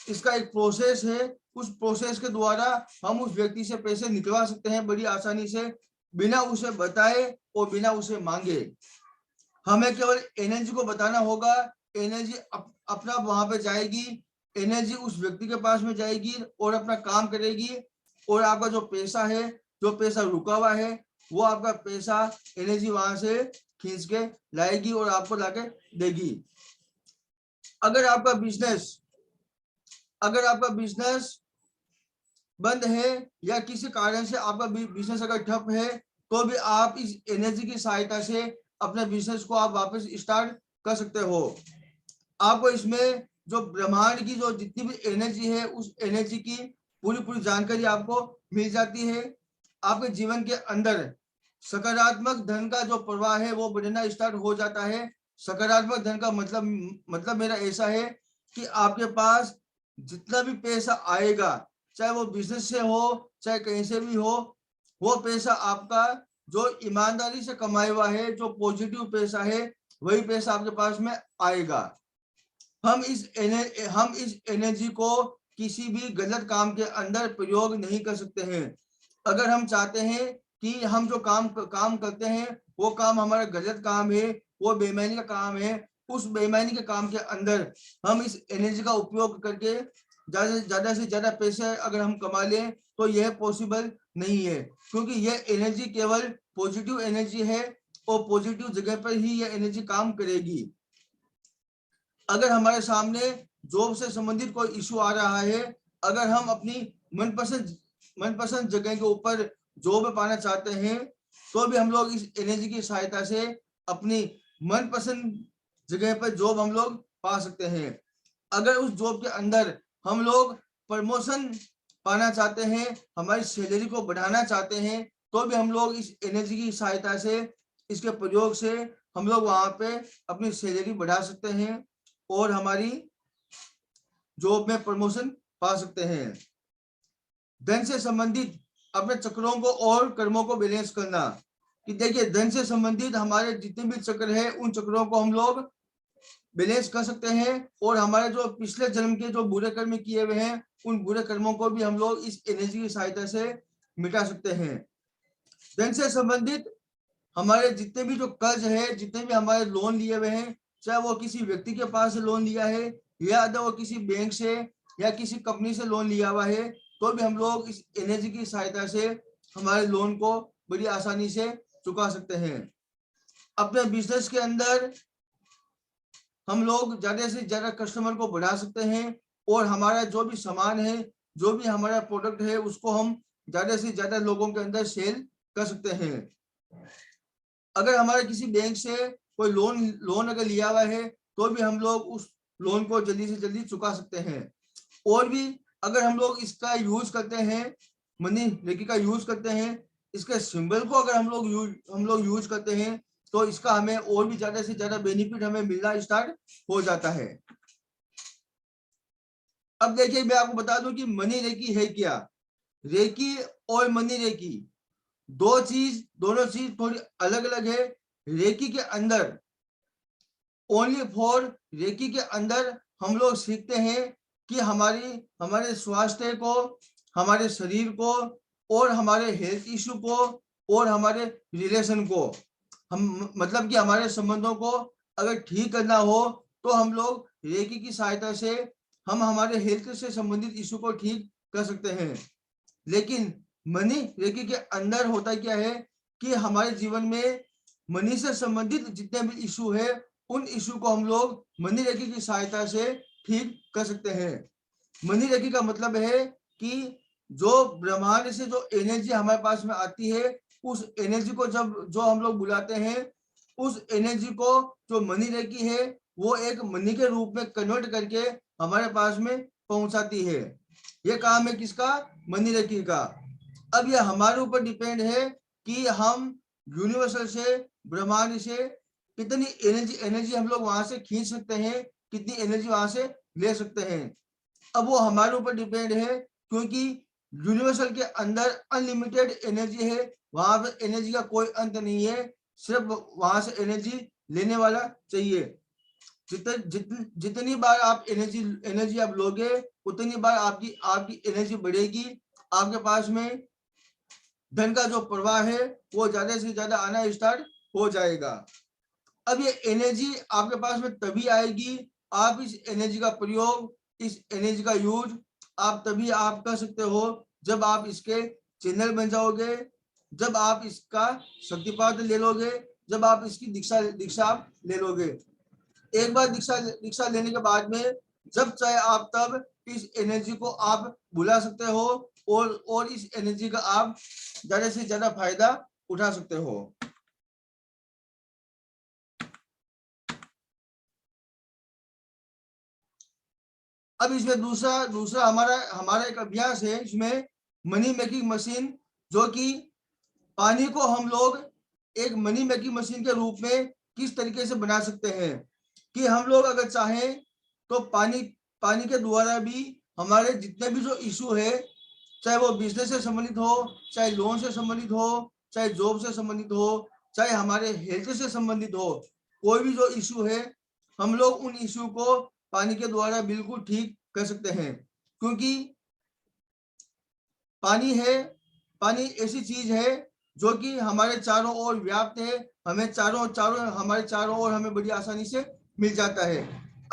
इसका एक प्रोसेस है, उस प्रोसेस के द्वारा हम उस व्यक्ति से पैसे निकलवा सकते हैं बड़ी आसानी से, बिना उसे बताए और बिना उसे मांगे। हमें केवल एनर्जी को बताना होगा, एनर्जी अपना वहां पे जाएगी, एनर्जी उस व्यक्ति के पास में जाएगी और अपना काम करेगी, और आपका जो पैसा है, जो पैसा रुका हुआ है, वो आपका पैसा एनर्जी वहां से खींच के लाएगी और आपको लाके देगी। अगर आपका बिजनेस बंद है या किसी कारण से आपका बिजनेस अगर ठप है, तो भी आप इस एनर्जी की सहायता से अपने बिजनेस को आप वापस स्टार्ट कर सकते हो। आपको इसमें जो ब्रह्मांड की जो जितनी भी एनर्जी है, उस एनर्जी की पूरी जानकारी आपको मिल जाती है। आपके जीवन के अंदर सकारात्मक धन का जो प्रवाह है वो बढ़ना स्टार्ट हो जाता है। सकारात्मक धन का मतलब मेरा ऐसा है कि आपके पास जितना भी पैसा आएगा, चाहे वो बिजनेस से हो चाहे कहीं से भी हो, वो पैसा आपका जो ईमानदारी से कमाया हुआ है, जो पॉजिटिव पैसा है, वही पैसा आपके पास में आएगा। हम इस एनर्जी को किसी भी गलत काम के अंदर प्रयोग नहीं कर सकते हैं। अगर हम चाहते हैं कि हम जो काम करते हैं वो काम हमारा गलत काम है, वो बेईमानी का काम है, उस बेईमानी के काम के अंदर हम इस एनर्जी का उपयोग करके ज्यादा से ज्यादा पैसे अगर हम कमा लें, तो यह पॉसिबल नहीं है, क्योंकि यह एनर्जी केवल पॉजिटिव एनर्जी है और पॉजिटिव जगह पर ही यह एनर्जी काम करेगी। अगर हमारे सामने जॉब से संबंधित कोई इशू आ रहा है, अगर हम अपनी मनपसंद जगह के ऊपर जॉब पाना चाहते हैं, तो भी हम लोग इस एनर्जी की सहायता से अपनी मनपसंद जगह पर जॉब हम लोग पा सकते हैं। अगर उस जॉब के अंदर हम लोग प्रमोशन पाना चाहते हैं, हमारी सैलरी को बढ़ाना चाहते हैं, तो भी हम लोग इस एनर्जी की सहायता से, इसके प्रयोग से हम लोग वहां पे अपनी सैलरी बढ़ा सकते हैं और हमारी जॉब में प्रमोशन पा सकते हैं। धन से संबंधित अपने चक्रों को और कर्मों को बैलेंस करना, कि देखिए धन से संबंधित हमारे जितने भी चक्र है उन चक्रों को हम लोग बैलेंस कर सकते हैं, और हमारे जो पिछले जन्म के जो बुरे कर्म किए हुए हैं उन बुरे कर्मों को भी हम लोग इस एनर्जी की सहायता से मिटा सकते हैं। धन से संबंधित हमारे जितने भी जो कर्ज है, जितने भी हमारे लोन लिए हुए हैं, चाहे वो किसी व्यक्ति के पास से लोन लिया है या अगर वो किसी बैंक से या किसी कंपनी से लोन लिया हुआ है, तो भी हम लोग इस एनर्जी की सहायता से हमारे लोन को बड़ी आसानी से चुका सकते हैं। अपने बिजनेस के अंदर हम लोग ज्यादा से ज्यादा कस्टमर को बढ़ा सकते हैं और हमारा जो भी सामान है, जो भी हमारा प्रोडक्ट है, उसको हम ज्यादा से ज्यादा लोगों के अंदर सेल कर सकते हैं। अगर हमारे किसी बैंक से कोई लोन अगर लिया हुआ है, तो भी हम लोग उस लोन को जल्दी से जल्दी चुका सकते हैं। और भी अगर हम लोग इसका यूज करते हैं, मनी रेकी का यूज करते हैं, इसके सिंबल को अगर हम लोग यूज करते हैं, तो इसका हमें और भी ज्यादा से ज्यादा बेनिफिट हमें मिलना स्टार्ट हो जाता है। अब देखिए, मैं आपको बता दूं कि मनी रेकी है क्या। रेकी और मनी रेकी दोनों चीज थोड़ी अलग अलग है। रेकी के अंदर ओनली फॉर रेकी के अंदर हम लोग सीखते हैं कि हमारे स्वास्थ्य को, हमारे शरीर को और हमारे हेल्थ इशू को और हमारे रिलेशन को, हम मतलब कि हमारे संबंधों को अगर ठीक करना हो, तो हम लोग रेकी की सहायता से हम हमारे हेल्थ से संबंधित इशू को ठीक कर सकते हैं। लेकिन मनी रेकी के अंदर होता क्या है कि हमारे जीवन में मनी से संबंधित जितने भी इशू है, उन इशू को हम लोग मनी रेकी की सहायता से ठीक कर सकते हैं। मनी रेकी का मतलब है कि जो ब्रह्मांड से जो एनर्जी हमारे पास में आती है, उस एनर्जी को जो हम लोग बुलाते हैं, उस एनर्जी को जो मनी रेकी है, वो एक मनी के रूप में कन्वर्ट करके हमारे पास में पहुंचाती है। ये काम है किसका? मनी रेकी का। अब ये हमारे ऊपर डिपेंड है कि हम यूनिवर्सल से, ब्रह्मांड से कितनी एनर्जी हम लोग वहां से खींच सकते हैं, कितनी एनर्जी वहां से ले सकते हैं। अब वो हमारे ऊपर डिपेंड है, क्योंकि यूनिवर्सल के अंदर अनलिमिटेड एनर्जी है। वहां पर एनर्जी का कोई अंत नहीं है, सिर्फ वहां से एनर्जी लेने वाला चाहिए। जितनी बार आप एनर्जी आप लोगे, उतनी बार आपकी एनर्जी बढ़ेगी। आपके पास में धन का जो प्रवाह है, वो ज्यादा से ज्यादा आना स्टार्ट हो जाएगा। अब ये एनर्जी आपके पास में तभी आएगी, आप इस एनर्जी का प्रयोग, इस एनर्जी का यूज आप तभी आप कर सकते हो जब आप इसके चैनल बन जाओगे, जब आप इसका शक्तिपात ले लोगे, जब आप इसकी दीक्षा आप ले लोगे। एक बार दीक्षा लेने के बाद में जब चाहे आप तब इस एनर्जी को आप बुला सकते हो और इस एनर्जी का आप ज्यादा से ज्यादा फायदा उठा सकते हो। अब इसमें दूसरा हमारा एक अभ्यास है, इसमें मनी मेकिंग मशीन, जो कि पानी को हम लोग एक मनी मेकिंग मशीन के रूप में किस तरीके से बना सकते हैं कि हम लोग अगर चाहें तो पानी के द्वारा भी हमारे जितने भी जो इशू है, चाहे वो बिजनेस से संबंधित हो, चाहे लोन से संबंधित हो, चाहे जॉब से संबंधित हो, चाहे हमारे हेल्थ से संबंधित हो, कोई भी जो इशू है, हम लोग उन इशू को पानी के द्वारा बिल्कुल ठीक कर सकते हैं। क्योंकि पानी ऐसी चीज है जो कि हमारे चारों ओर व्याप्त है, हमें हमारे चारों ओर हमें बड़ी आसानी से मिल जाता है।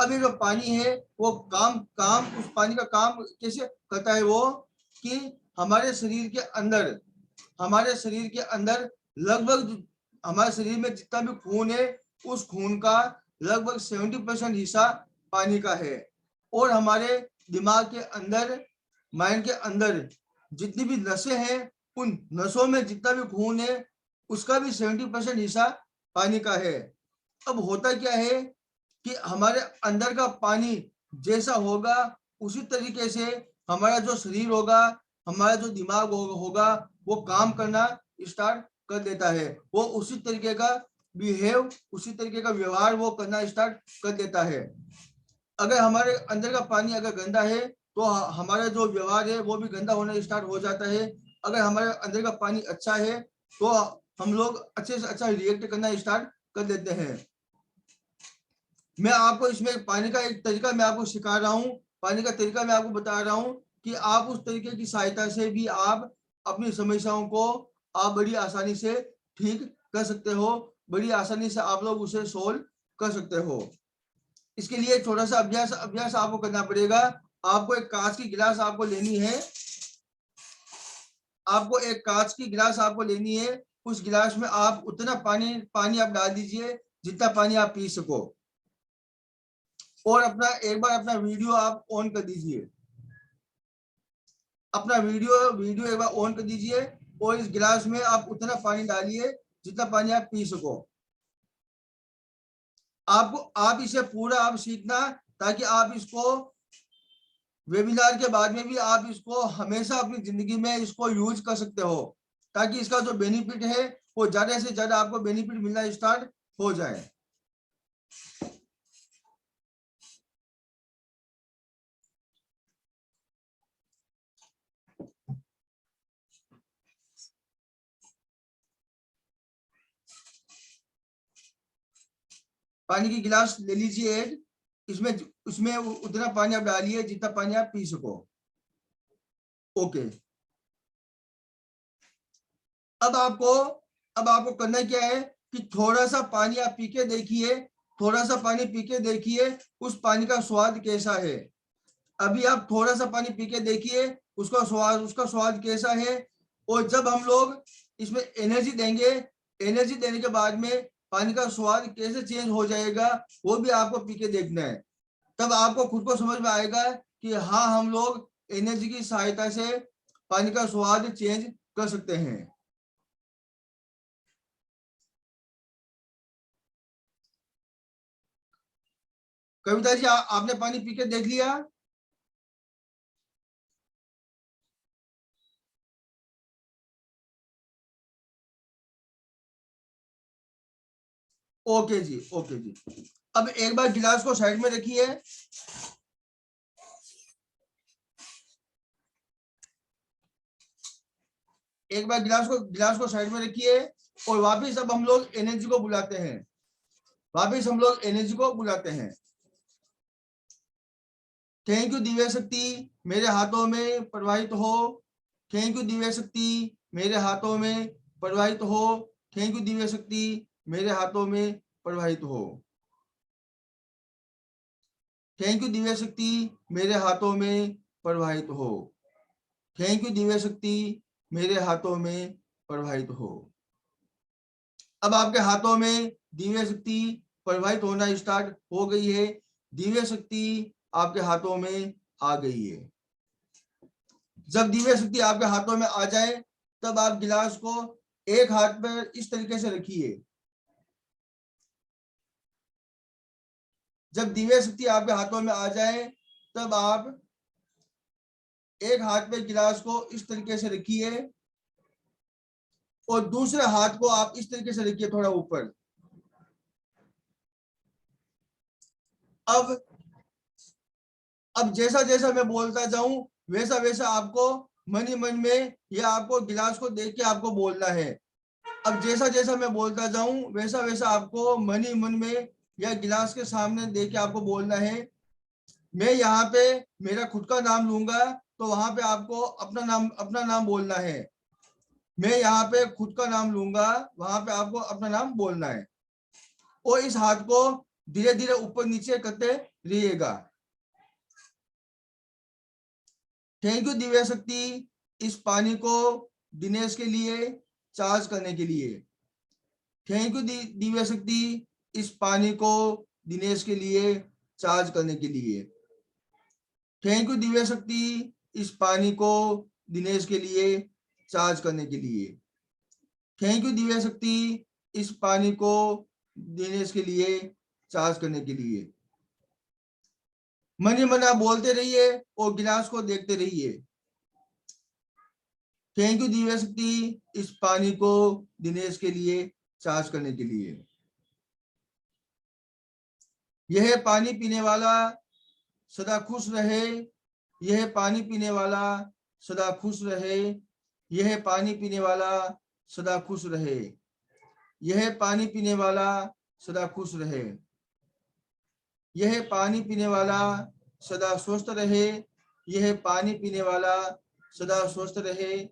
अब ये जो पानी है, वो काम उस पानी का काम कैसे करता है, वो कि हमारे शरीर के अंदर लगभग हमारे शरीर में जितना भी खून है, उस खून का लगभग 70% हिस्सा पानी का है। और हमारे दिमाग के अंदर, माइंड के अंदर जितनी भी नसें हैं, उन नसों में जितना भी खून है, उसका भी 70% हिस्सा पानी का है। अब होता क्या है कि हमारे अंदर का पानी जैसा होगा, उसी तरीके से हमारा जो शरीर होगा, हमारा जो दिमाग होगा, वो काम करना स्टार्ट कर देता है। वो उसी तरीके का उसी तरीके का व्यवहार वो करना स्टार्ट कर देता है। अगर हमारे अंदर का पानी अगर गंदा है, तो हमारा जो व्यवहार है वो भी गंदा होना स्टार्ट हो जाता है। अगर हमारे अंदर का पानी अच्छा है, तो हम लोग अच्छे से अच्छा रिएक्ट करना स्टार्ट कर देते हैं। मैं आपको इसमें पानी का एक तरीका मैं आपको सिखा रहा हूँ, पानी का तरीका मैं आपको बता रहा हूँ कि आप उस तरीके की सहायता से भी आप अपनी समस्याओं को आप बड़ी आसानी से ठीक कर सकते हो, बड़ी आसानी से आप लोग उसे सोल्व कर सकते हो। इसके लिए थोड़ा सा अभ्यास आपको करना पड़ेगा। आपको एक कांच की गिलास आपको लेनी है, आपको एक कांच की गिलास आपको लेनी है। उस गिलास में आप उतना पानी आप डाल दीजिए जितना पानी आप पी सको, और एक बार अपना वीडियो आप ऑन कर दीजिए। अपना वीडियो एक बार ऑन कर दीजिए और इस गिलास में आप उतना पानी डालिए जितना पानी आप पी सको। आप इसे पूरा आप सीखना, ताकि आप इसको वेबिनार के बाद में भी आप इसको हमेशा अपनी जिंदगी में इसको यूज कर सकते हो, ताकि इसका जो बेनिफिट है वो ज्यादा से ज्यादा आपको बेनिफिट मिलना स्टार्ट हो जाए। पानी की गिलास ले लीजिए एक, इसमें उसमें उतना पानी आप डालिए जितना पानी आप पी सको। ओके, अब आपको करना क्या है कि थोड़ा सा पानी आप पी के देखिए, थोड़ा सा पानी पी के देखिए उस पानी का स्वाद कैसा है। अभी आप थोड़ा सा पानी पी के देखिए उसका स्वाद कैसा है। और जब हम लोग इसमें एनर्जी देंगे, एनर्जी देने के बाद में पानी का स्वाद कैसे चेंज हो जाएगा वो भी आपको पी के देखना है। तब आपको खुद को समझ में आएगा कि हाँ, हम लोग एनर्जी की सहायता से पानी का स्वाद चेंज कर सकते हैं। कविता जी, आपने पानी पी के देख लिया? ओके जी, ओके जी। अब एक बार गिलास को साइड में रखिए। एक बार गिलास को साइड में रखिए और वापस अब हम लोग एनर्जी को बुलाते हैं, वापस हम लोग एनर्जी को बुलाते हैं। थैंक यू दिव्य शक्ति, मेरे हाथों में प्रवाहित हो। थैंक यू दिव्य शक्ति, मेरे हाथों में प्रवाहित हो। थैंक यू दिव्य शक्ति, मेरे हाथों में प्रवाहित हो। थैंक यू दिव्य शक्ति, मेरे हाथों में प्रवाहित हो। थैंक यू दिव्य शक्ति, मेरे हाथों में प्रवाहित हो। अब आपके हाथों में दिव्य शक्ति प्रवाहित होना स्टार्ट हो गई है। दिव्य शक्ति आपके हाथों में आ गई है। जब दिव्य शक्ति आपके हाथों में आ जाए तब आप गिलास को एक हाथ पर इस तरीके से रखिए। जब दिव्य शक्ति आपके हाथों में आ जाए तब आप एक हाथ पे गिलास को इस तरीके से रखिए और दूसरे हाथ को आप इस तरीके से रखिए थोड़ा ऊपर। अब जैसा जैसा मैं बोलता जाऊं वैसा वैसा आपको मन ही मन में या आपको गिलास को देख के आपको बोलना है। अब जैसा जैसा मैं बोलता जाऊं वैसा वैसा आपको मन ही मन में या गिलास के सामने देख के आपको बोलना है। मैं यहाँ पे मेरा खुद का नाम लूंगा तो वहां पे आपको अपना नाम बोलना है। मैं यहाँ पे खुद का नाम लूंगा, वहां पे आपको अपना नाम बोलना है और इस हाथ को धीरे धीरे ऊपर नीचे करते रहिएगा। थैंक यू दिव्य शक्ति, इस पानी को दिनेश के लिए चार्ज करने के लिए। थैंक यू दिव्य शक्ति, इस पानी को दिनेश के लिए चार्ज करने के लिए। थैंक यू दिव्य शक्ति, इस पानी को दिनेश के लिए चार्ज करने के लिए। थैंक यू दिव्य शक्ति, इस पानी को दिनेश के लिए चार्ज करने के लिए। मन ही मन आप बोलते रहिए और गिलास को देखते रहिए। थैंक यू दिव्य शक्ति, इस पानी को दिनेश के लिए चार्ज करने के लिए। यह पानी पीने वाला सदा खुश रहे। यह पानी पीने वाला सदा खुश रहे। यह पानी पीने वाला सदा खुश रहे। यह पानी पीने वाला सदा खुश रहे। यह पानी पीने वाला सदा स्वस्थ रहे। यह पानी पीने वाला सदा स्वस्थ रहे।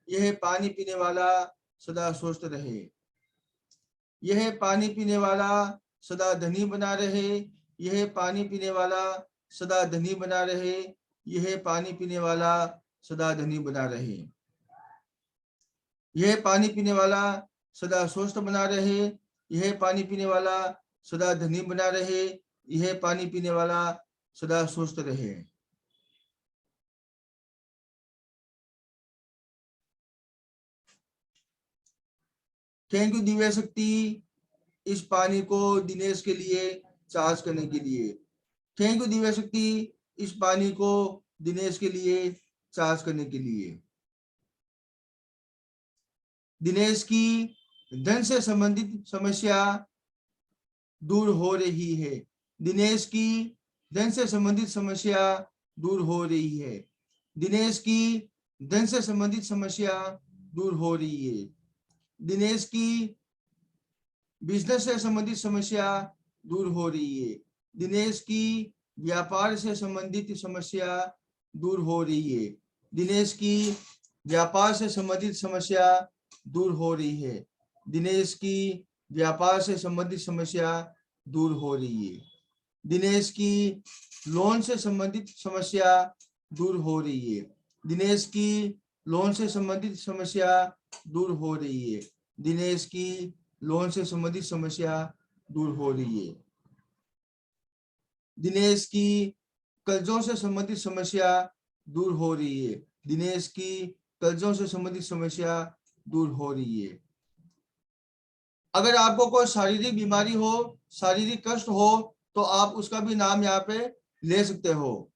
यह पानी पीने वाला सदा स्वस्थ रहे। यह पानी पीने वाला सदा धनी बना रहे। यह पानी पीने वाला सदा धनी बना रहे। यह पानी पीने वाला सदा धनी बना रहे। यह पानी पीने वाला सदा स्वस्थ बना रहे। यह पानी पीने वाला सदा धनी बना रहे। यह पानी पीने वाला सदा स्वस्थ रहे। थैंक यू दिव्य शक्ति, इस पानी को दिनेश के लिए चार्ज करने के लिए। थैंक यू दिव्य शक्ति, इस पानी को दिनेश के लिए चार्ज करने के लिए। दिनेश की धन से संबंधित समस्या दूर हो रही है। दिनेश की धन से संबंधित समस्या दूर हो रही है। दिनेश की धन से संबंधित समस्या दूर हो रही है। दिनेश की बिजनेस से संबंधित समस्या दूर हो रही है। दिनेश की व्यापार से संबंधित समस्या दूर हो रही है। दिनेश की व्यापार से संबंधित समस्या दूर हो रही है। दिनेश की व्यापार से संबंधित समस्या दूर हो रही है। दिनेश की लोन से संबंधित समस्या दूर हो रही है। दिनेश की लोन से संबंधित समस्या दूर हो रही है। दिनेश की लोन से संबंधित समस्या दूर हो रही है। दिनेश की कर्जों से संबंधित समस्या दूर हो रही है। दिनेश की कर्जों से संबंधित समस्या दूर हो रही है। अगर आपको कोई शारीरिक बीमारी हो, शारीरिक कष्ट हो, तो आप उसका भी नाम यहाँ पे ले सकते हो।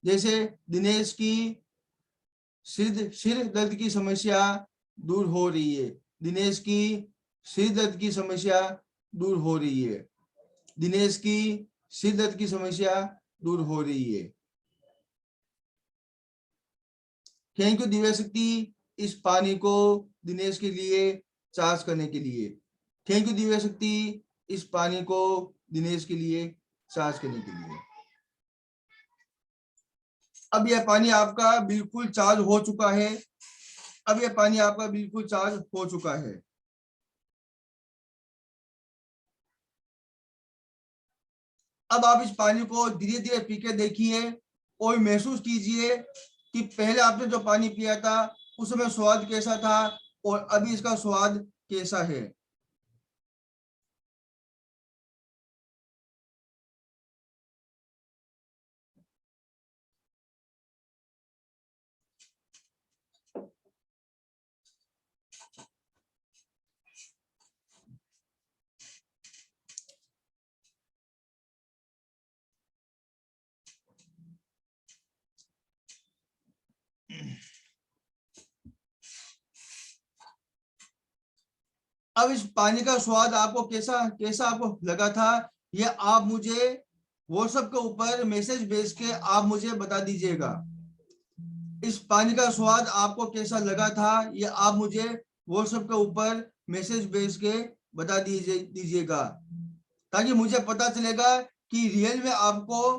जैसे दिनेश की सिर दर्द की समस्या दूर हो रही है। दिनेश की सिर दर्द की समस्या दूर हो रही है। दिनेश की सिर दर्द की समस्या दूर हो रही है। थैंक यू दिव्य शक्ति, इस पानी को दिनेश के लिए चार्ज करने के लिए। थैंक यू दिव्य शक्ति, इस पानी को दिनेश के लिए चार्ज करने के लिए। अब यह पानी आपका बिल्कुल चार्ज हो चुका है। अब यह पानी आपका बिल्कुल चार्ज हो चुका है। अब आप इस पानी को धीरे धीरे पी के देखिए और महसूस कीजिए कि पहले आपने जो पानी पिया था उसमें स्वाद कैसा था और अभी इसका स्वाद कैसा है। अब इस पानी का स्वाद आपको कैसा कैसा आपको लगा था, ये आप मुझे व्हाट्सएप के ऊपर मैसेज भेज के आप मुझे बता दीजिएगा। इस पानी का स्वाद आपको कैसा लगा था, ये आप मुझे व्हाट्सएप के ऊपर मैसेज भेज के बता दीजिएगा, ताकि मुझे पता चलेगा कि रियल में आपको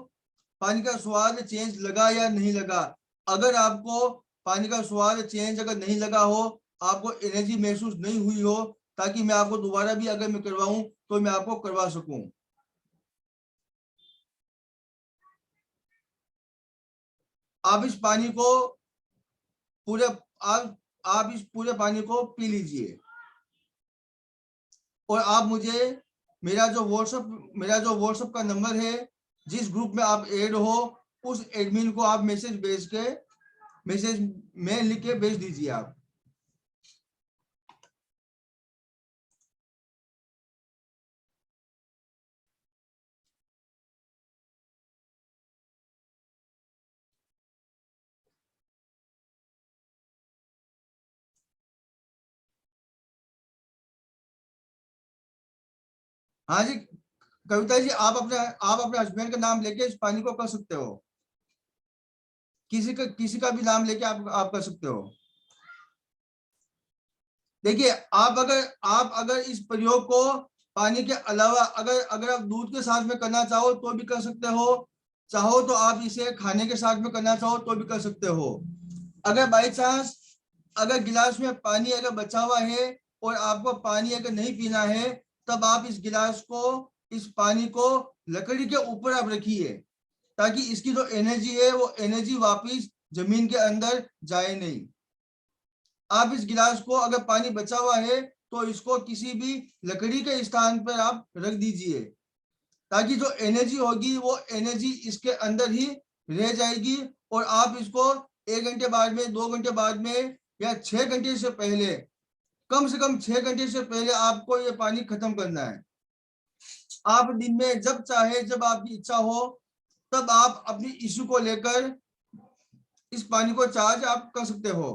पानी का स्वाद चेंज लगा या नहीं लगा। अगर आपको पानी का स्वाद चेंज अगर नहीं लगा हो, आपको एनर्जी महसूस नहीं हुई हो, ताकि मैं आपको दोबारा भी अगर मैं करवाऊं तो मैं आपको करवा सकूं। आप इस पानी को पूरे आप इस पूरे पानी को पी लीजिए और आप मुझे मेरा जो व्हाट्सएप का नंबर है, जिस ग्रुप में आप ऐड हो, उस एडमिन को आप मैसेज में लिख के भेज दीजिए आप। हाँ जी कविता जी, आप अपने हस्बैंड का नाम लेके इस पानी को कर सकते हो। किसी का भी नाम लेके आप कर सकते हो। देखिए, आप अगर इस प्रयोग को पानी के अलावा अगर आप दूध के साथ में करना चाहो तो भी कर सकते हो। चाहो तो आप इसे खाने के साथ में करना चाहो तो भी कर सकते हो। अगर बाई चांस अगर गिलास में पानी अगर बचा हुआ है और आपको पानी अगर नहीं पीना है, तब आप इस गिलास को, इस पानी को लकड़ी के ऊपर आप रखिए, ताकि इसकी जो एनर्जी है वो एनर्जी वापिस जमीन के अंदर जाए नहीं। आप इस गिलास को, अगर पानी बचा हुआ है तो इसको किसी भी लकड़ी के स्थान पर आप रख दीजिए, ताकि जो एनर्जी होगी वो एनर्जी इसके अंदर ही रह जाएगी। और आप इसको 1 घंटे बाद में, 2 घंटे बाद में, या 6 घंटे से पहले, कम से कम 6 घंटे से पहले आपको ये पानी खत्म करना है। आप दिन में जब चाहे, जब आपकी इच्छा हो, तब आप अपनी इश्यू को लेकर इस पानी को चार्ज आप कर सकते हो।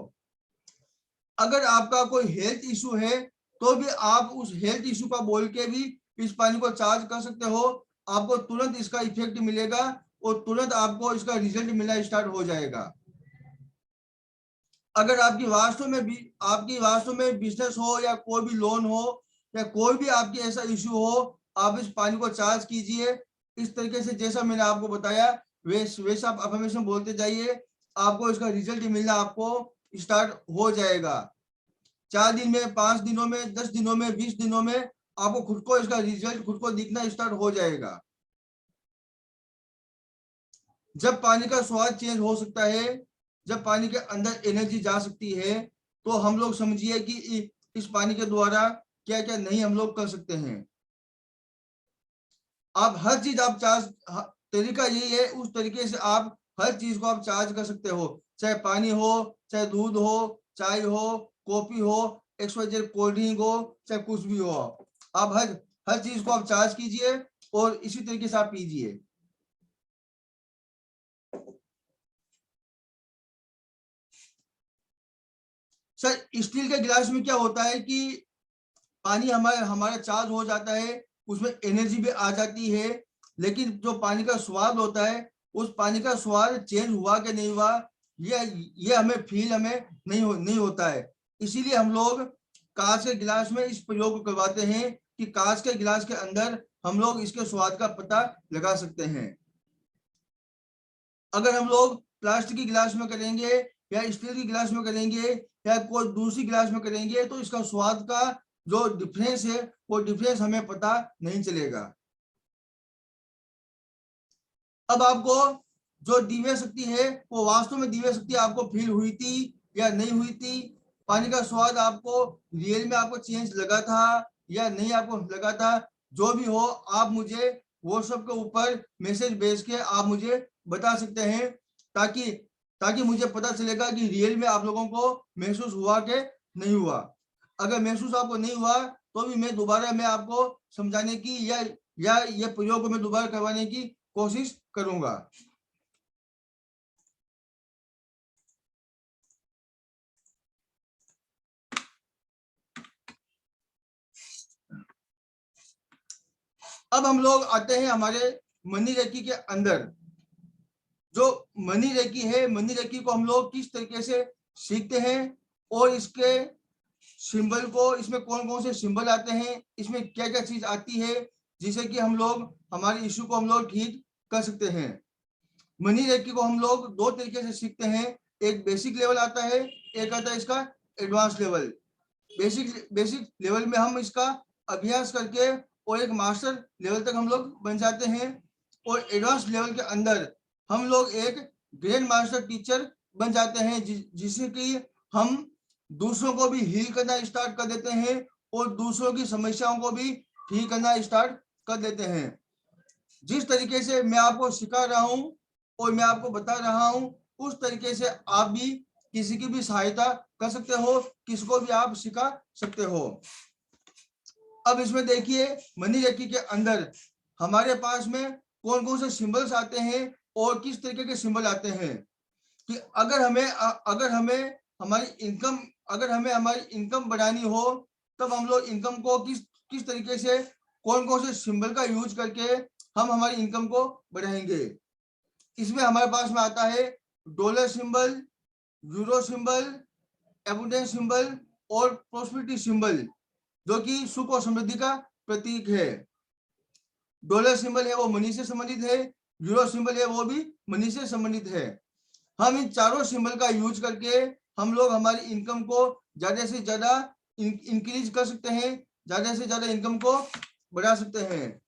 अगर आपका कोई हेल्थ इशू है तो भी आप उस हेल्थ इशू का बोल के भी इस पानी को चार्ज कर सकते हो। आपको तुरंत इसका इफेक्ट मिलेगा और तुरंत आपको इसका रिजल्ट मिलना स्टार्ट हो जाएगा। अगर आपकी वास्तव में बिजनेस हो या कोई भी लोन हो या कोई भी आपकी ऐसा इशू हो, आप इस पानी को चार्ज कीजिए। इस तरीके से जैसा मैंने आपको बताया वैसा आप अफर्मेशन बोलते जाइए, आपको इसका रिजल्ट मिलना आपको स्टार्ट हो जाएगा। 4 दिन में, 5 दिनों में, 10 दिनों में, 20 दिनों में आपको खुद को इसका रिजल्ट खुद को दिखना स्टार्ट हो जाएगा। जब पानी का स्वाद चेंज हो सकता है, जब पानी के अंदर एनर्जी जा सकती है, तो हम लोग समझिए कि इस पानी के द्वारा क्या क्या नहीं हम लोग कर सकते हैं। आप हर चीज आप चार्ज, तरीका यही है, उस तरीके से आप हर चीज को आप चार्ज कर सकते हो, चाहे पानी हो, चाहे दूध हो, चाय हो, कॉफी हो, XYZ कोल्ड ड्रिंक हो, चाहे कुछ भी हो, आप हर चीज को आप चार्ज कीजिए और इसी तरीके से आप पीजिए। सर स्टील के गिलास में क्या होता है कि पानी हमारा चार्ज हो जाता है, उसमें एनर्जी भी आ जाती है, लेकिन जो पानी का स्वाद होता है, उस पानी का स्वाद चेंज हुआ कि नहीं हुआ, ये हमें फील नहीं होता है। इसीलिए हम लोग कांच के गिलास में इस प्रयोग को करवाते हैं कि कांच के गिलास के अंदर हम लोग इसके स्वाद का पता लगा सकते हैं। अगर हम लोग प्लास्टिक की गिलास में करेंगे या स्टील की गिलास में करेंगे या कोई दूसरी गिलास में करेंगे, तो इसका स्वाद का जो डिफरेंस है वो डिफरेंस हमें पता नहीं चलेगा। अब आपको जो दिव्य शक्ति है, वो वास्तव में दिव्य शक्ति आपको फील हुई थी या नहीं हुई थी, पानी का स्वाद आपको रियल में आपको चेंज लगा था या नहीं आपको लगा था, जो भी हो आप मुझे व्हाट्सएप के ऊपर मैसेज भेज के आप मुझे बता सकते हैं, ताकि मुझे पता चलेगा कि रियल में आप लोगों को महसूस हुआ कि नहीं हुआ। अगर महसूस आपको नहीं हुआ तो भी मैं आपको समझाने की या ये प्रयोग को मैं दोबारा करवाने की कोशिश करूंगा। अब हम लोग आते हैं हमारे मनी रेकी के अंदर। जो मनी रेकी है, मनी रेकी को हम लोग किस तरीके से सीखते हैं और इसके सिंबल को, इसमें कौन कौन से सिंबल आते हैं, इसमें क्या क्या चीज आती है जिसे कि हम लोग हमारे इश्यू को हम लोग ठीक कर सकते हैं। मनी रेकी को हम लोग 2 तरीके से सीखते हैं, एक बेसिक लेवल आता है, एक आता है इसका एडवांस लेवल। बेसिक लेवल में हम इसका अभ्यास करके और एक मास्टर लेवल तक हम लोग बन जाते हैं, और एडवांस लेवल के अंदर हम लोग एक ग्रैंड मास्टर टीचर बन जाते हैं, जिससे कि हम दूसरों को भी हील करना स्टार्ट कर देते हैं और दूसरों की समस्याओं को भी ठीक करना स्टार्ट कर देते हैं। जिस तरीके से मैं आपको सिखा रहा हूं और मैं आपको बता रहा हूं, उस तरीके से आप भी किसी की भी सहायता कर सकते हो, किसको भी आप सिखा सकते हो। अब इसमें देखिए मनी रेकी के अंदर हमारे पास में कौन कौन से सिंबल्स आते हैं और किस तरीके के सिंबल आते हैं, कि अगर हमें हमारी इनकम बढ़ानी हो, तब हम लोग इनकम को किस तरीके से, कौन कौन से सिंबल का यूज करके हम हमारी इनकम को बढ़ाएंगे। इसमें हमारे पास में आता है dollar symbol, euro symbol, abundance symbol और प्रोस्पेरिटी सिंबल, जो कि सुख और समृद्धि का प्रतीक है। डॉलर सिंबल है वो मनी से संबंधित है, यूरो सिंबल है वो भी मनी से संबंधित है। हम इन चारों सिंबल का यूज करके हम लोग हमारी इनकम को ज्यादा से ज्यादा इंक्रीज कर सकते हैं, ज्यादा से ज्यादा इनकम को बढ़ा सकते हैं।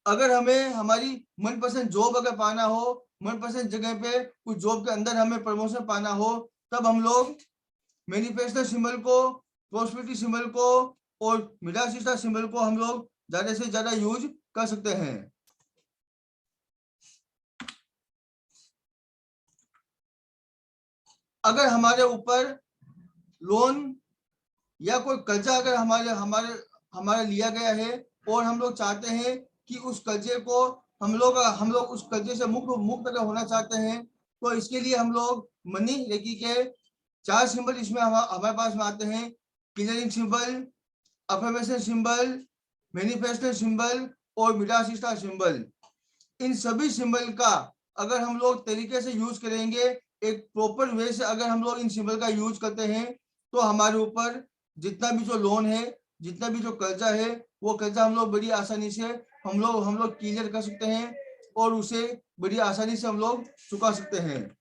अगर हमें हमारी मनपसंद जॉब अगर पाना हो, मनपसंद जगह पे उस जॉब के अंदर हमें प्रमोशन पाना हो, तब हम लोग मैनिफेस्टो सिंबल को, प्रॉस्पेरिटी सिंबल को और मिडास स्टार सिंबल को हम लोग ज्यादा से ज्यादा यूज कर सकते हैं। अगर हमारे ऊपर लोन या कोई कर्जा अगर हमारे हमारे हमारे लिया गया है और हम लोग चाहते हैं कि उस कर्जे को हम लोग उस कर्जे से मुक्त अगर होना चाहते हैं, तो इसके लिए हम लोग मनी रेकी के 4 सिंबल इसमें हमारे पास में आते हैं। Clearing symbol, affirmation symbol, manifesto symbol और मिडास स्टार सिंबल। इन सभी सिंबल का अगर हम लोग तरीके से यूज करेंगे, एक प्रॉपर वे से अगर हम लोग इन सिंबल का यूज करते हैं, तो हमारे ऊपर जितना भी जो लोन है, जितना भी जो कर्जा है, वो कर्जा हम लोग बड़ी आसानी से हम लोग क्लियर कर सकते हैं और उसे बड़ी आसानी से हम लोग चुका सकते हैं।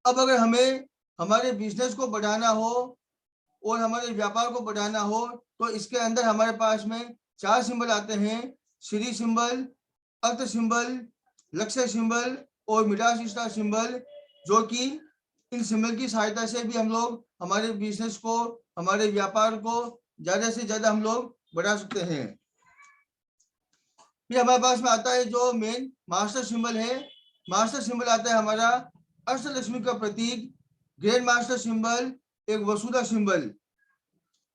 अब अगर हमें हमारे बिजनेस को बढ़ाना हो और हमारे व्यापार को बढ़ाना हो, तो इसके अंदर हमारे पास में 4 सिंबल आते हैं। श्री सिंबल, अर्थ सिंबल, लक्ष्य सिंबल और मिडास स्टार सिंबल, जो कि इन सिंबल की सहायता से भी हम लोग हमारे बिजनेस को, हमारे व्यापार को ज्यादा से ज्यादा हम लोग बढ़ा सकते हैं। फिर हमारे पास में आता है जो मेन मास्टर सिंबल है। मास्टर सिंबल आता है हमारा अष्टलक्ष्मी का प्रतीक, ग्रैंड मास्टर सिंबल, एक वसुधा सिंबल।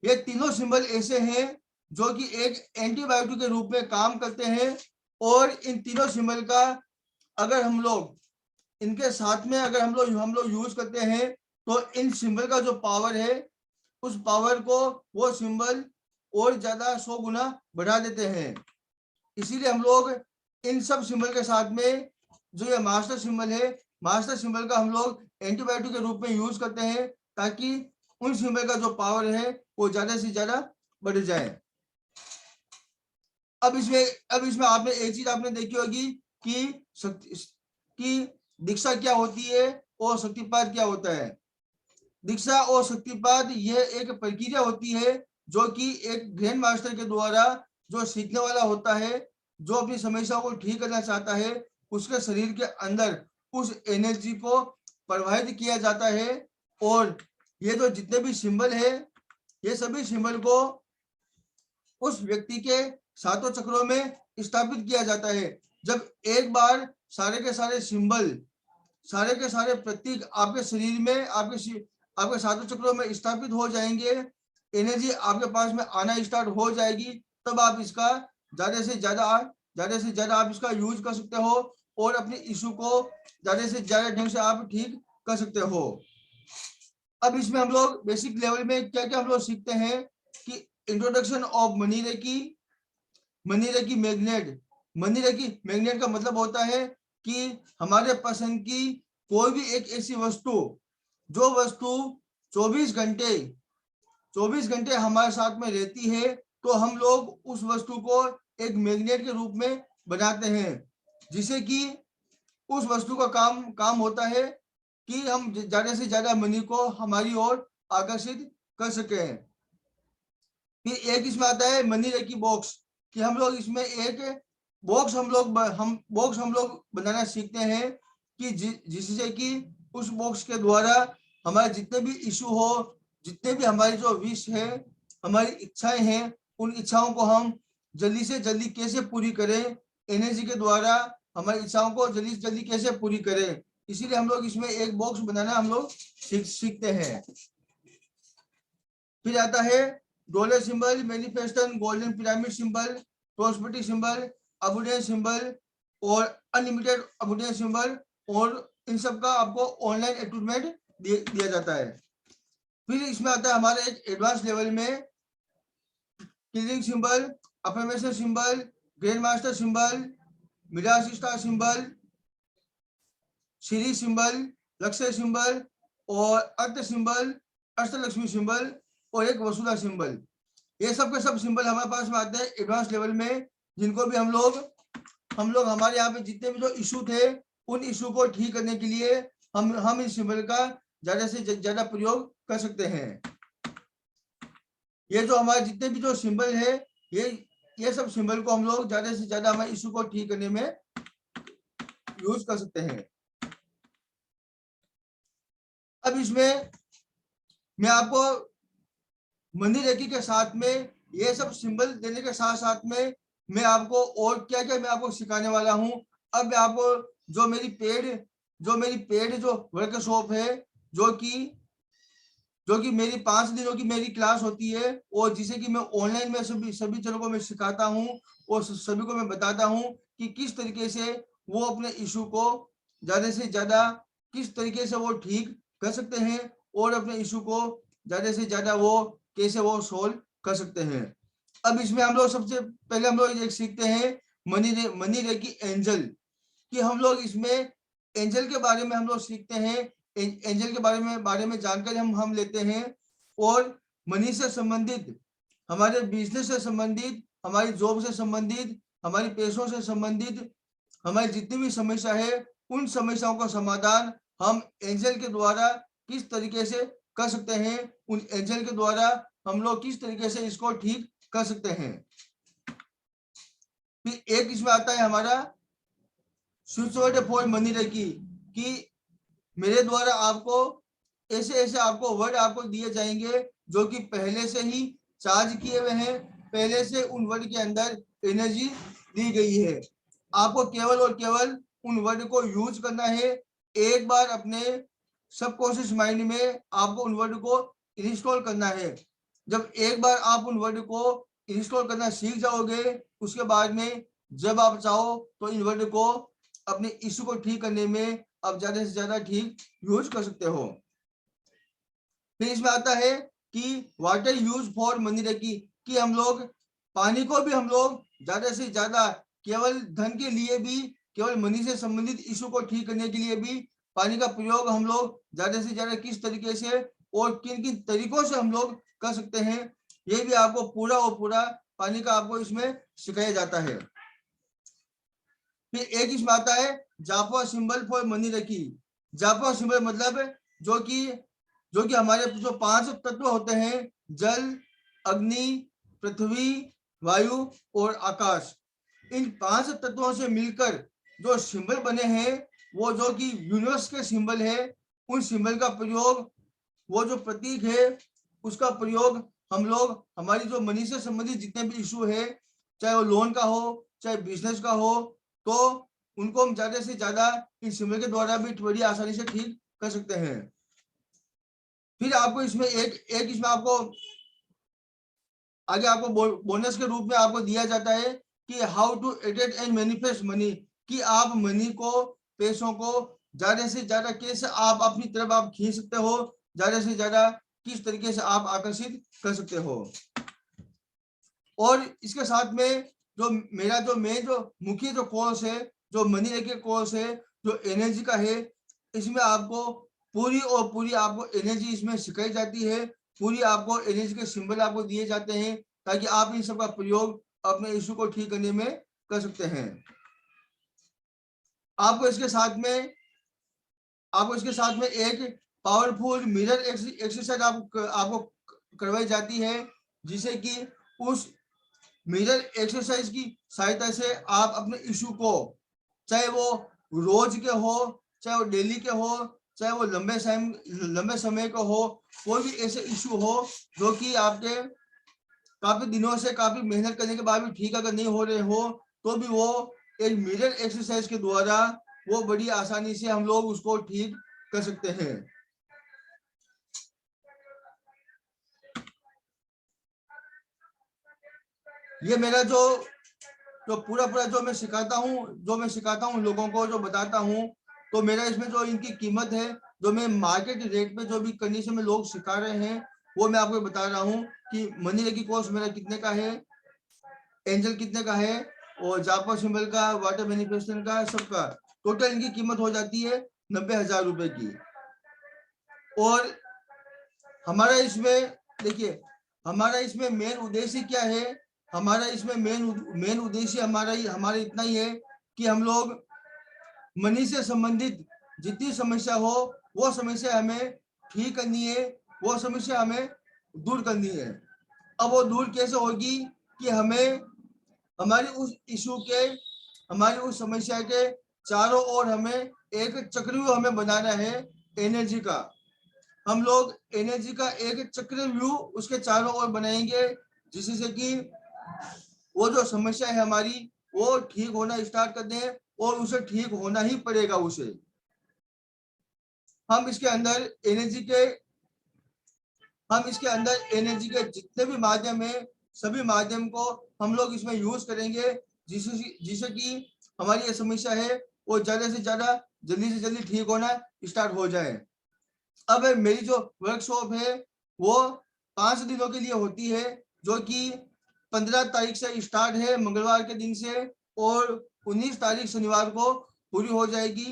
ये तीनों सिंबल ऐसे हैं जो कि एक एंटीबायोटिक के रूप में काम करते हैं, और इन तीनों सिंबल का अगर हम लोग इनके साथ में अगर हम लोग यूज करते हैं, तो इन सिंबल का जो पावर है, उस पावर को वो सिंबल और ज्यादा 100 गुना बढ़ा देते हैं। इसीलिए हम लोग इन सब सिंबल के साथ में जो ये मास्टर सिंबल है, मास्टर सिंबल का हम लोग एंटीबायोटिक के रूप में यूज करते हैं, ताकि उन सिंबल का जो पावर है वो ज्यादा से ज्यादा बढ़ जाए। अब इसमें आपने एक चीज आपने देखी होगी कि दीक्षा क्या होती है और शक्तिपात क्या होता है। दीक्षा और शक्तिपात यह एक प्रक्रिया होती है जो कि एक ग्रैंड मास्टर के द्वारा जो सीखने वाला होता है, जो अपनी समस्या को ठीक करना चाहता है, उसके शरीर के अंदर उस एनर्जी को प्रवाहित किया जाता है। और ये जो जितने भी सिंबल है, ये सभी सिंबल को उस व्यक्ति के सातों चक्रों में स्थापित किया जाता है। जब एक बार सारे के सारे सिंबल, सारे के सारे प्रतीक आपके शरीर में, आपके सातों चक्रों में स्थापित हो जाएंगे, एनर्जी आपके पास में आना स्टार्ट हो जाएगी, तब आप इसका ज्यादा से ज्यादा आप इसका यूज कर सकते हो और अपने इशू को ज्यादा से ज्यादा ढंग से आप ठीक कर सकते हो। अब इसमें हम लोग बेसिक लेवल में क्या क्या हम लोग सीखते हैं कि introduction of money reiki magnet. Money reiki magnet का मतलब होता है कि हमारे पसंद की कोई भी एक ऐसी वस्तु, जो वस्तु 24 घंटे हमारे साथ में रहती है, तो हम लोग उस वस्तु को एक मैग्नेट के रूप में बनाते हैं, जिसे कि उस वस्तु का काम होता है कि हम ज्यादा से ज्यादा मनी को हमारी ओर आकर्षित कर सके। फिर एक इसमें आता है मनी रेकी बॉक्स, कि हम लोग इसमें एक बॉक्स हम लोग बनाना सीखते हैं कि जिससे कि उस बॉक्स के द्वारा हमारे जितने भी इशू हो, जितने भी हमारी जो विश है, हमारी इच्छाएं हैं, उन इच्छाओं को हम जल्दी से जल्दी कैसे पूरी करें, एनर्जी के द्वारा हमारी इच्छाओं को जल्दी से जल्दी कैसे पूरी करें। इसीलिए हम लोग इसमें एक बॉक्स बनाना हम लोग सीखते हैं। फिर आता है dollar symbol, manifestation, golden pyramid symbol, prosperity symbol, abundance symbol और अनलिमिटेड अबुंडेंस सिंबल, और इन सब का आपको ऑनलाइन एक्टिवमेंट दिया जाता है। फिर इसमें आता है हमारे एक एडवांस लेवल में clearing symbol, affirmation symbol, grand master symbol, Midas star symbol, Shri symbol, लक्ष्य सिंबल और अर्थ सिंबल, अष्टलक्ष्मी सिंबल और एक वसुधा सिंबल। ये सब के सब सिंबल हमारे पास में आते हैं एडवांस लेवल में, जिनको भी हम लोग हमारे यहाँ पे जितने भी जो इशू थे, उन इशू को ठीक करने के लिए हम इस सिंबल का ज्यादा से ज्यादा प्रयोग कर सकते हैं। ये जो हमारे जितने भी जो सिंबल है, ये सब सिंबल को हम लोग ज्यादा से ज्यादा हमारे इशू को ठीक करने में यूज कर सकते हैं। अब इसमें मैं आपको मनी रेखी के साथ में ये सब सिंबल देने के साथ साथ में मैं आपको और क्या क्या मैं आपको सिखाने वाला हूं। अब मैं आपको जो मेरी पेड जो वर्कशॉप है, जो कि मेरी 5 दिनों की मेरी क्लास होती है, और जिसे कि मैं ऑनलाइन में सभी जनों को मैं सिखाता हूं और सभी को मैं बताता हूं कि किस तरीके से वो अपने इशू को ज्यादा से ज्यादा किस तरीके से वो ठीक कर सकते हैं और अपने इशू को ज्यादा से ज्यादा वो कैसे वो सोल्व कर सकते हैं। अब इसमें हम लोग सबसे पहले हम लोग एक सीखते हैं मनी रेकी एंजल, कि हम लोग इसमें एंजल के बारे में हम लोग सीखते हैं। एंजल के बारे में जानकारी हम लेते हैं, और मनी से संबंधित, हमारे बिजनेस से संबंधित, हमारी जॉब से संबंधित, हमारी पैसों से संबंधित हमारी जितनी भी समस्या है, उन समस्याओं का समाधान हम एंजल के द्वारा किस तरीके से कर सकते हैं, उन एंजल के द्वारा हम लोग किस तरीके से इसको ठीक कर सकते हैं। फिर एक इसमें आता है हमारा switch word for money reiki, कि मेरे द्वारा आपको ऐसे आपको वर्ड आपको दिए जाएंगे जो कि पहले से ही चार्ज किए हुए हैं, पहले से उन वर्ड के अंदर एनर्जी दी गई है। आपको केवल और केवल उन वर्ड को यूज करना है। एक बार अपने सबकॉन्शियस माइंड में आपको उन वर्ड को इंस्टॉल करना है। जब एक बार आप उन वर्ड को इंस्टॉल करना सीख जाओगे, उसके बाद में जब आप चाहो तो इन वर्ड को अपने इशू को ठीक करने में आप ज्यादा से ज्यादा ठीक यूज कर सकते हो। फिर इसमें आता है कि water use for money reiki, कि हम लोग पानी को भी हम लोग ज्यादा से ज्यादा केवल धन के लिए भी, केवल मनी से संबंधित इशू को ठीक करने के लिए भी पानी का प्रयोग हम लोग ज्यादा से ज्यादा किस तरीके से और किन किन तरीकों से हम लोग कर सकते हैं, ये भी आपको पूरा और पूरा पानी का आपको इसमें सिखाया जाता है। फिर एक इसमें आता है जापा सिंबल फॉर मनी रेकी। जापा सिंबल मतलब जो कि हमारे जो 5 तत्व होते हैं, जल, अग्नि, पृथ्वी, वायु और आकाश, इन 5 तत्वों से मिलकर जो सिंबल बने हैं, वो जो कि यूनिवर्स के सिंबल है, उन सिंबल का प्रयोग, वो जो प्रतीक है, उसका प्रयोग हम लोग हमारी जो मनी से संबंधित जितने भी इशू है, चाहे वो लोन का हो, चाहे बिजनेस का हो, तो उनको हम ज्यादा से ज्यादा इन सिंबल के द्वारा भी बड़ी आसानी से ठीक कर सकते हैं। फिर आपको इसमें एक इसमें आपको आगे आपको बोनस के रूप में आपको दिया जाता है कि how to attract and manifest money, कि आप मनी को, पैसों को ज्यादा से ज्यादा कैसे आप अपनी तरफ आप खींच सकते हो, ज्यादा से ज्यादा किस तरीके से आप आकर्षित कर सकते हो। और इसके साथ में जो मेरा जो मुख्य जो कोर्स है, जो मनी रेकी कोर्स है, जो एनर्जी का है, इसमें आपको पूरी और पूरी आपको एनर्जी इसमें सिखाई जाती है। पूरी आपको एनर्जी के सिंबल आपको दिए जाते हैं, ताकि आप इन सब का प्रयोग अपने इशू को ठीक करने में कर सकते हैं। आपको इसके साथ में एक पावरफुल मिरर एक्सरसाइज आपको करवाई जाती है, जिसे कि उस मिरर एक्सरसाइज की सहायता से आप अपने इशू को, चाहे वो रोज के हो, चाहे वो डेली के हो, चाहे वो लंबे समय का हो, कोई भी ऐसे इशू हो जो कि आपके काफी दिनों से काफी मेहनत करने के बाद भी ठीक अगर नहीं हो रहे हो, तो भी वो एक मिरर एक्सरसाइज के द्वारा वो बड़ी आसानी से हम लोग उसको ठीक कर सकते हैं। ये मेरा जो पूरा जो मैं सिखाता हूँ लोगों को, जो बताता हूँ, तो मेरा इसमें जो इनकी कीमत है, जो मैं मार्केट रेट पे जो भी कंडीशन में लोग सिखा रहे हैं, वो मैं आपको बता रहा हूँ कि मनी रेकी कोर्स मेरा कितने का है, एंजल कितने का है, और जापा सिंबल का, वाटर मैनिफेस्टेशन का, सबका टोटल इनकी कीमत हो जाती है 90,000 रुपए की। और हमारा इसमें देखिए, हमारा इसमें मेन उद्देश्य क्या है, हमारा इसमें मेन उद्देश्य हमारा इतना ही है कि हम लोग मनी से संबंधित जितनी समस्या हो, वो समस्या हमें ठीक करनी है, वो समस्या हमें दूर करनी है। अब वो दूर कैसे होगी कि हमें हमारी उस इशू के, हमारी उस समस्या के चारों ओर हमें एक चक्रव्यूह हमें बनाना है एनर्जी का। हम लोग एनर्जी का एक चक्रव्यूह उसके चारों ओर बनाएंगे, जिससे कि वो जो समस्या है हमारी वो ठीक होना स्टार्ट कर दें, और उसे ठीक होना ही पड़ेगा उसे। हम इसके अंदर एनर्जी के जितने भी माध्यम है, सभी माध्यम को हम लोग इसमें यूज करेंगे, जिससे कि हमारी ये समस्या है वो ज्यादा से ज्यादा जल्दी से जल्दी ठीक होना स्टार्ट हो जाए। अब मेरी जो वर्कशॉप है वो 5 दिनों के लिए होती है, जो कि 15 तारीख से स्टार्ट है मंगलवार के दिन से, और 19 तारीख शनिवार को पूरी हो जाएगी।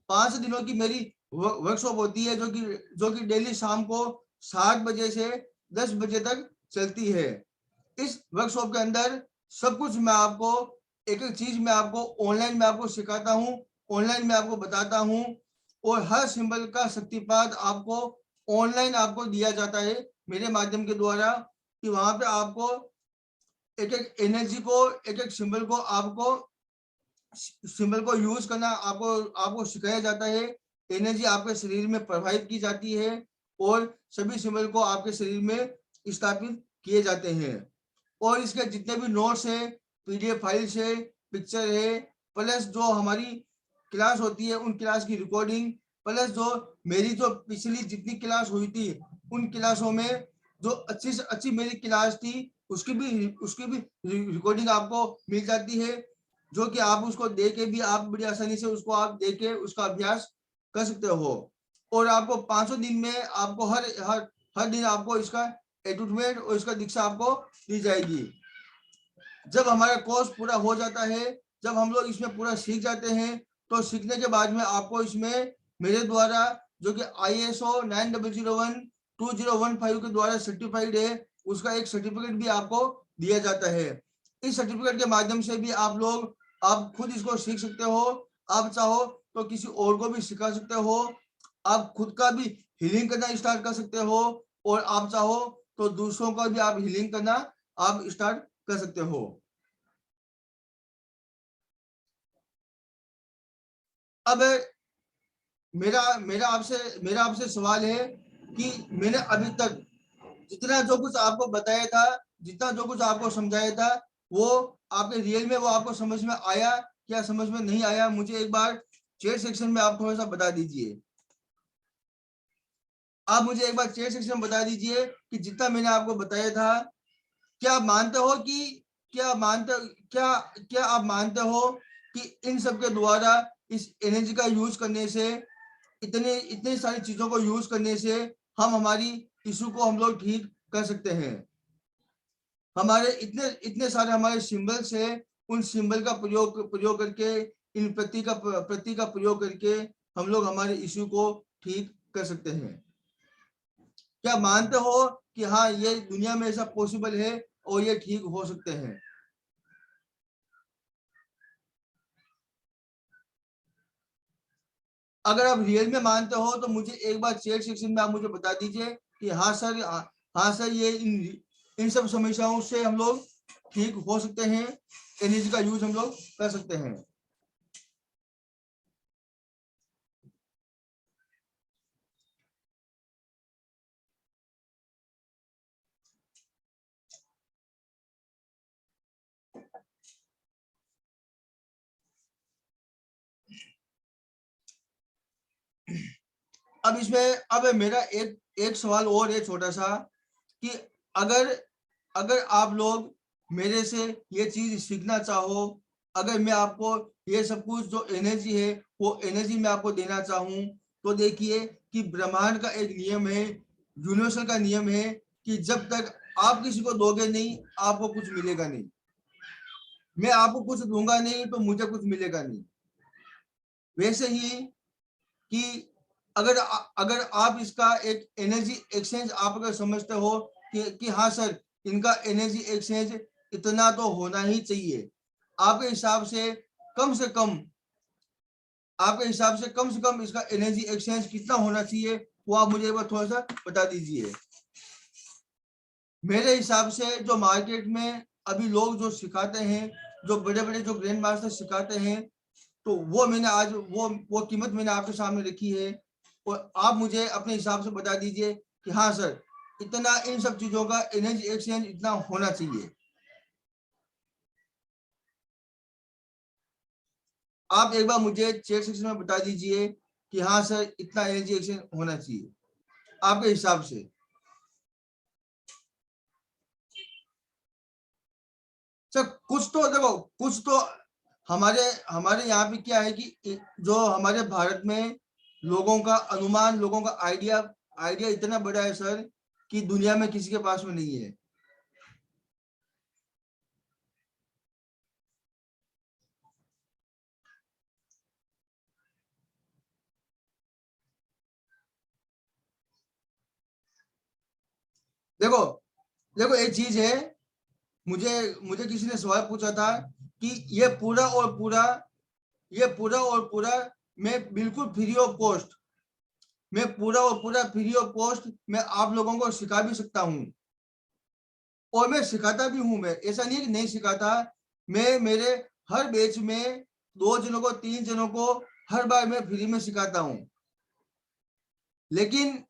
5 दिनों की मेरी वर्कशॉप होती है, जो कि डेली शाम को 7 बजे से 10 बजे तक चलती है। इस वर्कशॉप के अंदर सब कुछ मैं आपको, एक एक चीज मैं आपको ऑनलाइन में आपको सिखाता हूँ, ऑनलाइन में आपको बताता हूँ, और हर सिंबल का शक्तिपात आपको ऑनलाइन आपको दिया जाता है मेरे माध्यम के द्वारा, कि वहां पे आपको एक एक एनर्जी को, एक एक सिंबल को यूज करना आपको सिखाया जाता है। एनर्जी आपके शरीर में प्रवाहित की जाती है, और सभी सिंबल को आपके शरीर में स्थापित किए जाते हैं। और इसके जितने भी नोट्स है, पीडीएफ फाइल्स है, पिक्चर है, प्लस जो हमारी क्लास होती है उन क्लास की रिकॉर्डिंग, प्लस जो मेरी जो पिछली जितनी क्लास हुई थी उन क्लासों में जो अच्छी से अच्छी मेरी क्लास थी उसकी भी रिकॉर्डिंग आपको मिल जाती है, जो कि आप उसको दे के भी आप बड़ी आसानी से उसको आप दे के उसका अभ्यास कर सकते हो। और आपको 500 दिन में आपको हर दिन आपको इसका एटूटमेंट और इसका दीक्षा आपको दी जाएगी। जब हमारा कोर्स पूरा हो जाता है, जब हम लोग इसमें पूरा सीख जाते हैं, तो सीखने के बाद में आपको इसमें मेरे द्वारा जो कि ISO 9001-2015 के द्वारा सर्टिफाइड है, उसका एक सर्टिफिकेट भी आपको दिया जाता है। इस सर्टिफिकेट के माध्यम से भी आप खुद इसको सीख सकते हो। आप चाहो तो किसी और को भी सिखा सकते हो, आप खुद का भी हीलिंग करना स्टार्ट कर सकते हो, और आप चाहो तो दूसरों का भी आप हीलिंग करना आप स्टार्ट कर सकते हो। अब मेरा आपसे सवाल है कि मैंने अभी तक जितना जो कुछ आपको बताया था, जितना जो कुछ आपको समझाया था, वो आपके रियल में वो आपको समझ में आया क्या समझ में नहीं आया? मुझे एक बार चैट सेक्शन में आप थोड़ा सा बता दीजिए। आप मुझे एक बार चैट सेक्शन में बता दीजिए कि जितना मैंने आपको बताया था, क्या आप मानते हो कि क्या आप मानते हो कि इन सब के द्वारा, इस एनर्जी का यूज करने से, इतने सारी चीजों को यूज करने से हम हमारी इशू को हम लोग ठीक कर सकते हैं? हमारे इतने सारे हमारे सिंबल्स है, उन सिंबल का प्रयोग करके, इन प्रतीक का प्रयोग करके हम लोग हमारे इशू को ठीक कर सकते हैं। क्या मानते हो कि हाँ ये दुनिया में ऐसा पॉसिबल है और ये ठीक हो सकते हैं? अगर आप रियल में मानते हो तो मुझे एक बार चैट सेक्शन में आप मुझे बता दीजिए कि हाँ सर ये इन सब समस्याओं से हम लोग ठीक हो सकते हैं, एनर्जी का यूज हम लोग कर सकते हैं। अब मेरा एक सवाल और है छोटा सा, कि अगर अगर आप लोग मेरे से ये चीज सीखना चाहो, अगर मैं आपको ये सब कुछ जो एनर्जी है वो एनर्जी मैं आपको देना चाहूं, तो देखिए कि ब्रह्मांड का एक नियम है, यूनिवर्सल का नियम है, कि जब तक आप किसी को दोगे नहीं आपको कुछ मिलेगा नहीं। मैं आपको कुछ दूंगा नहीं तो मुझे कुछ मिलेगा नहीं। वैसे ही कि अगर आप इसका एक एनर्जी एक्सचेंज आप अगर समझते हो कि हाँ सर इनका एनर्जी एक्सचेंज इतना तो होना ही चाहिए, आपके हिसाब से कम से कम इसका एनर्जी एक्सचेंज कितना होना चाहिए, वो आप मुझे एक बार थोड़ा सा बता दीजिए। मेरे हिसाब से जो मार्केट में अभी लोग जो सिखाते हैं, जो बड़े बड़े जो ग्रैंड मास्टर सिखाते हैं, तो वो मैंने आज वो कीमत मैंने आपके सामने रखी है, और आप मुझे अपने हिसाब से बता दीजिए कि हाँ सर, इतना इन सब चीजों का एनर्जी एक्सचेंज इतना होना चाहिए। आप एक बार मुझे चेक सेक्शन में बता दीजिए कि हाँ सर, इतना एनर्जी एक्सचेंज होना चाहिए आपके हिसाब से। सर कुछ तो देखो, कुछ तो हमारे हमारे यहाँ पे क्या है कि जो हमारे भारत में लोगों का अनुमान, लोगों का आइडिया इतना बड़ा है सर कि दुनिया में किसी के पास में नहीं है। देखो देखो एक चीज है, मुझे मुझे किसी ने सवाल पूछा था कि ये पूरा और पूरा मैं बिल्कुल फ्री ऑफ कॉस्ट, मैं पूरा और पूरा फ्री ऑफ कॉस्ट मैं आप लोगों को सिखा भी सकता हूँ, और मैं सिखाता भी हूँ। मैं ऐसा नहीं है कि नहीं सिखाता, मैं मेरे हर बैच में 2 जनों को 3 जनों को हर बार मैं फ्री में सिखाता हूँ। लेकिन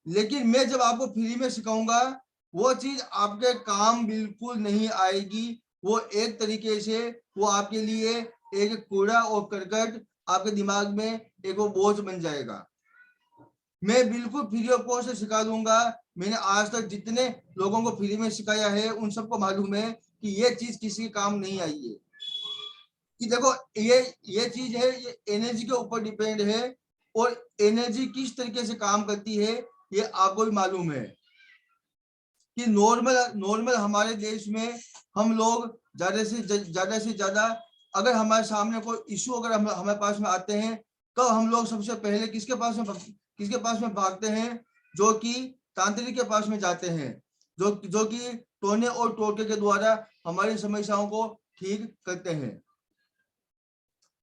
लेकिन मैं जब आपको फ्री में सिखाऊंगा, वो चीज आपके काम बिल्कुल नहीं आएगी। वो एक तरीके से वो आपके लिए एक कूड़ा और करकट आपके दिमाग में एक वो बोझ बन जाएगा। मैं बिल्कुल फ्री ऑफ कॉस्ट सिखा दूंगा। मैंने आज तक जितने लोगों को फ्री में सिखाया है, उन सबको मालूम है कि ये चीज किसी के काम नहीं आई है। कि देखो ये चीज है, ये एनर्जी के ऊपर डिपेंड है, और एनर्जी किस तरीके से काम करती है ये आपको भी मालूम है कि नॉर्मल नॉर्मल हमारे देश में हम लोग ज्यादा से ज्यादा, अगर हमारे सामने कोई इशू अगर हमारे पास में आते हैं, तो हम लोग सबसे पहले किसके पास में भागते हैं? जो कि तांत्रिक के पास में जाते हैं, जो कि टोने और टोटके के द्वारा हमारी समस्याओं को ठीक करते हैं।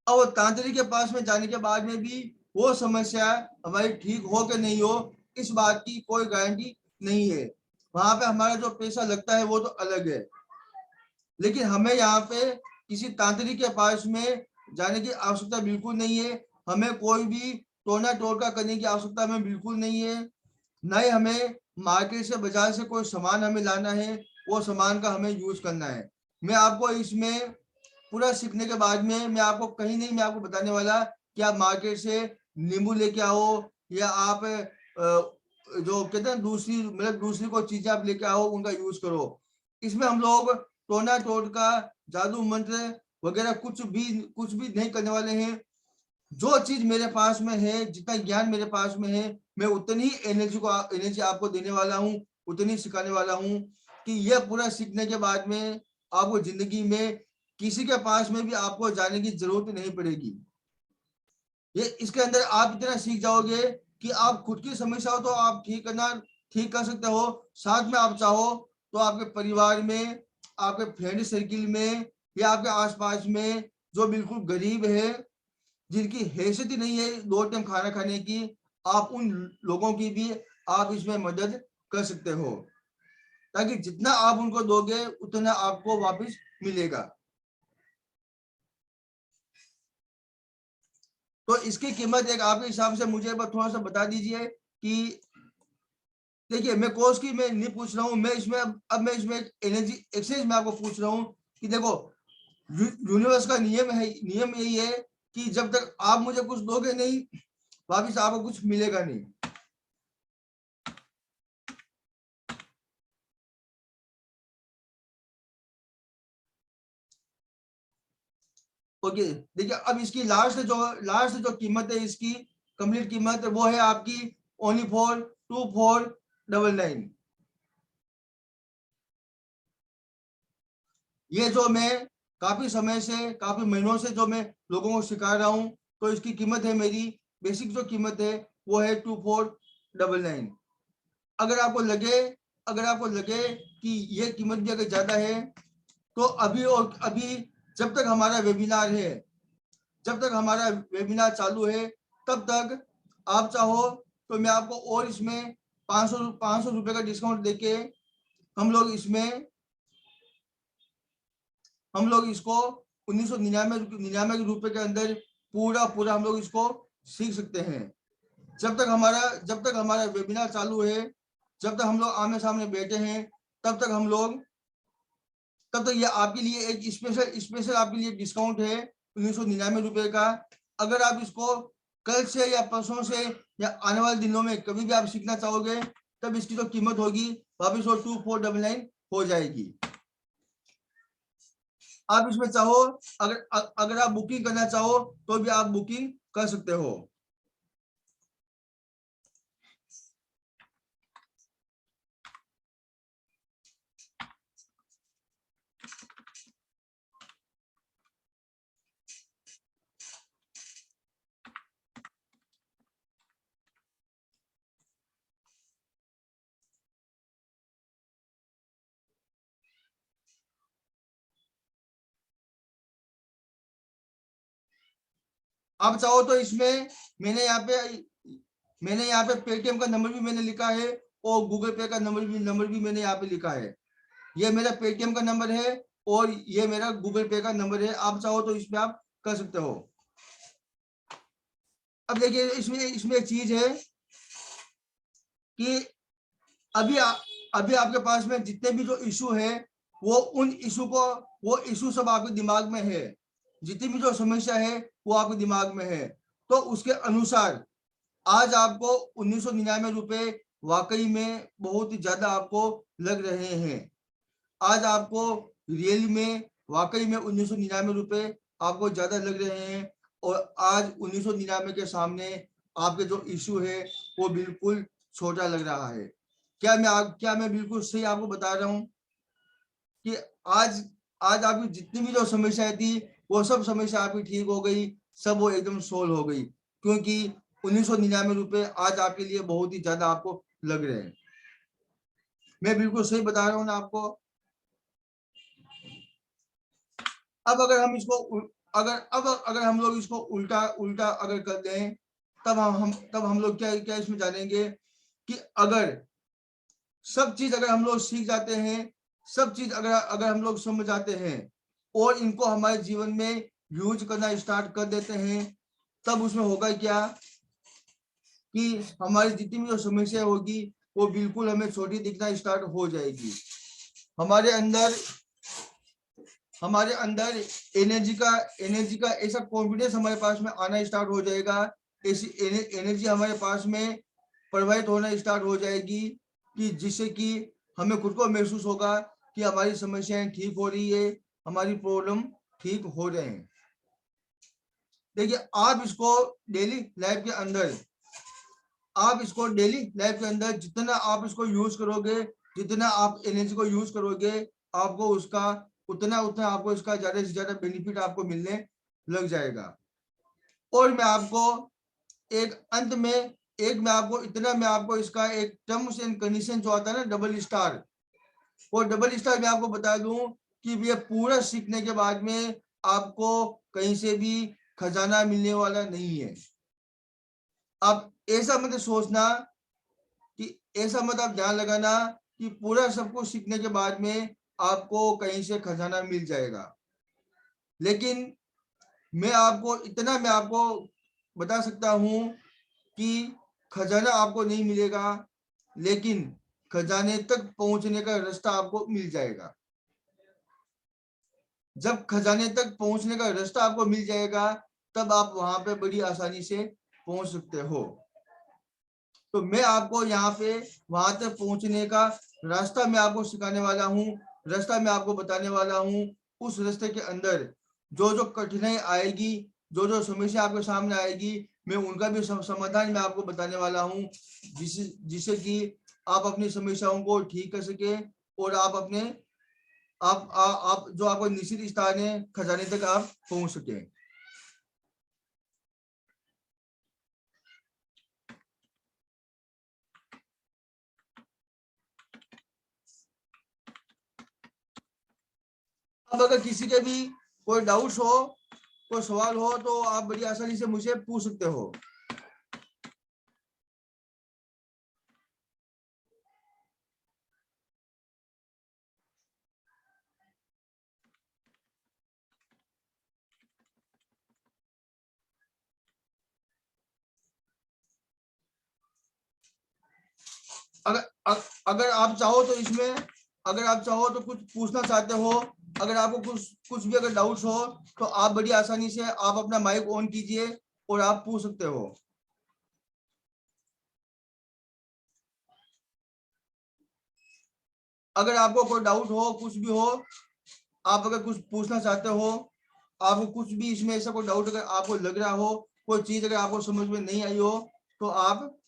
और तांत्रिक के पास में जाने के बाद में भी वो समस्या हमारी ठीक हो कि नहीं हो, इस बात की कोई गारंटी नहीं है। वहां पे हमारा जो पैसा लगता है वो तो अलग है। लेकिन हमें यहाँ पे किसी तांत्रिक के पास में जाने की आवश्यकता बिल्कुल नहीं है। हमें कोई भी टोना टोटका करने की आवश्यकता हमें बिल्कुल नहीं है। न ही हमें मार्केट से, बाजार से कोई सामान हमें लाना है, वो सामान का हमें यूज करना है। मैं आपको इसमें पूरा सीखने के बाद में मैं आपको कहीं नहीं, मैं आपको बताने वाला कि आप मार्केट से नींबू लेके आओ, या आप जो कहते हैं दूसरी, मतलब दूसरी कोई चीजें आप लेके आओ, उनका यूज करो। इसमें हम लोग टोना टोटका, जादू मंत्र वगैरह कुछ भी नहीं करने वाले हैं। जो चीज मेरे पास में है, जितना ज्ञान मेरे पास में है, मैं उतनी एनर्जी आपको देने वाला हूँ, उतनी सिखाने वाला हूँ कि यह पूरा सीखने के बाद में आपको जिंदगी में किसी के पास में भी आपको जाने की जरूरत नहीं पड़ेगी। ये इसके अंदर आप इतना सीख जाओगे कि आप खुद की समस्याओं तो आप ठीक कर सकते हो, साथ में आप चाहो तो आपके परिवार में, आपके फ्रेंड सर्किल में, या आपके आसपास में जो बिल्कुल गरीब है, जिनकी हैसियत ही नहीं है 2 टाइम खाना खाने की, आप उन लोगों की भी आप इसमें मदद कर सकते हो, ताकि जितना आप उनको दोगे उतना आपको वापस मिलेगा। तो इसकी कीमत एक आपके हिसाब से मुझे थोड़ा सा बता दीजिए कि देखिए, मैं कोर्स की मैं नहीं पूछ रहा हूँ, मैं इसमें अब मैं इसमें एनर्जी एक्सचेंज में आपको पूछ रहा हूँ कि देखो, यूनिवर्स का नियम यही है कि जब तक आप मुझे कुछ दोगे नहीं, वापिस आपको कुछ मिलेगा नहीं। ओके, देखिए अब इसकी लास्ट जो कीमत है, इसकी कंप्लीट कीमत वो है आपकी ओनली फॉर 2499। ये जो मैं काफी समय से, काफी महीनों से जो मैं लोगों को सिखा रहा हूँ, तो इसकी कीमत है, मेरी बेसिक जो कीमत है वो है 2499। अगर आपको लगे कि ये कीमत भी अगर ज्यादा है, तो अभी जब तक हमारा वेबिनार है, जब तक हमारा वेबिनार चालू है, तब तक आप चाहो तो मैं आपको और इसमें 500 रुपए का डिस्काउंट देके हम लोग इसको 1999 रुपए के अंदर पूरा हम लोग इसको सीख सकते हैं। जब तक हमारा वेबिनार चालू है, जब तक हम लोग आमने सामने बैठे हैं, तब तक ये आपके लिए एक स्पेशल आपके लिए डिस्काउंट है 1999 रुपए का। अगर आप इसको कल से या परसों से या आने वाले दिनों में कभी भी आप सीखना चाहोगे, तब इसकी जो कीमत होगी वापिस वो 2499 हो जाएगी। आप इसमें चाहो, अगर आप बुकिंग करना चाहो तो भी आप बुकिंग कर सकते हो। आप चाहो तो इसमें मैंने यहाँ पे पेटीएम का नंबर भी मैंने लिखा है और गूगल पे का नंबर भी मैंने यहाँ पे लिखा है। ये मेरा पेटीएम का नंबर है और ये मेरा गूगल पे का नंबर है। आप चाहो तो इसमें आप कर सकते हो। अब देखिए इसमें एक चीज है कि अभी आपके पास में जितने भी जो इशू है वो इशू सब आपके दिमाग में है। जितनी भी जो समस्या है वो आपके दिमाग में है। तो उसके अनुसार आज आपको 1999 रुपए वाकई में बहुत ही ज्यादा आपको लग रहे हैं। आज आपको रियल में वाकई में 1999 रुपए आपको ज्यादा लग रहे हैं। और आज 1999 के सामने आपके जो इशू है वो बिल्कुल छोटा लग रहा है। क्या मैं बिल्कुल सही आपको बता रहा हूं कि आज आपकी जितनी भी जो समस्याएं थी वो सब समस्या आपकी ठीक हो गई, सब वो एकदम सोल्व हो गई, क्योंकि 1999 रुपए आज आपके लिए बहुत ही ज्यादा आपको लग रहे हैं। मैं बिल्कुल सही बता रहा हूँ ना आपको। अब अगर हम लोग इसको उल्टा अगर कर दें, तब हम लोग क्या इसमें जानेंगे कि अगर सब चीज अगर हम लोग सीख जाते हैं, सब चीज अगर हम लोग समझ जाते हैं और इनको हमारे जीवन में यूज करना स्टार्ट कर देते हैं, तब उसमें होगा क्या कि हमारी जितनी भी जो समस्या होगी वो बिल्कुल हमें छोटी दिखना स्टार्ट हो जाएगी। हमारे अंदर एनर्जी का ऐसा कॉन्फिडेंस हमारे पास में आना स्टार्ट हो जाएगा। ऐसी एनर्जी हमारे पास में प्रवाहित होना स्टार्ट हो जाएगी कि जिससे कि हमें खुद को महसूस होगा कि हमारी समस्याएं ठीक हो रही है, हमारी प्रॉब्लम ठीक हो रहे हैं। देखिए आप इसको डेली लाइफ के अंदर जितना आप इसको यूज करोगे, जितना आप एनर्जी को यूज करोगे, आपको उसका उतना आपको इसका ज्यादा से ज्यादा बेनिफिट आपको मिलने लग जाएगा। और मैं आपको इसका एक टर्म्स एंड कंडीशन जो आता है ना, डबल स्टार, वो डबल स्टार मैं आपको बता दूं कि ये पूरा सीखने के बाद में आपको कहीं से भी खजाना मिलने वाला नहीं है। आप ऐसा मत सोचना कि ऐसा मत आप ध्यान लगाना कि पूरा सब कुछ सीखने के बाद में आपको कहीं से खजाना मिल जाएगा। लेकिन मैं आपको बता सकता हूं कि खजाना आपको नहीं मिलेगा, लेकिन खजाने तक पहुंचने का रास्ता आपको मिल जाएगा। जब खजाने तक पहुंचने का रास्ता आपको मिल जाएगा, तब आप वहां पे बड़ी आसानी से पहुंच सकते हो। तो मैं आपको यहाँ पे वहां तक पहुंचने का रास्ता मैं आपको सिखाने वाला हूँ, रास्ता मैं आपको बताने वाला हूँ। उस रास्ते के अंदर जो कठिनाई आएगी, जो समस्या आपके सामने आएगी, मैं उनका भी समाधान मैं आपको बताने वाला हूँ, जिससे कि आप अपनी समस्याओं को ठीक कर सके और आप अपने आप जो आपको निश्चित स्थान है खजाने तक आप पहुंच सके। अब अगर किसी के भी कोई डाउट्स हो, कोई सवाल हो, तो आप बड़ी आसानी से मुझे पूछ सकते हो। अगर आप चाहो तो इसमें, अगर आप चाहो तो कुछ पूछना चाहते हो, अगर आपको कुछ भी अगर डाउट्स हो तो आप बड़ी आसानी से आप अपना माइक ऑन कीजिए और आप पूछ सकते हो। अगर आपको कोई डाउट हो, कुछ भी हो, आप अगर कुछ पूछना चाहते हो, आपको कुछ भी इसमें ऐसा कोई डाउट अगर आपको लग रहा हो, कोई चीज अगर आपको समझ में नहीं आई हो, तो आप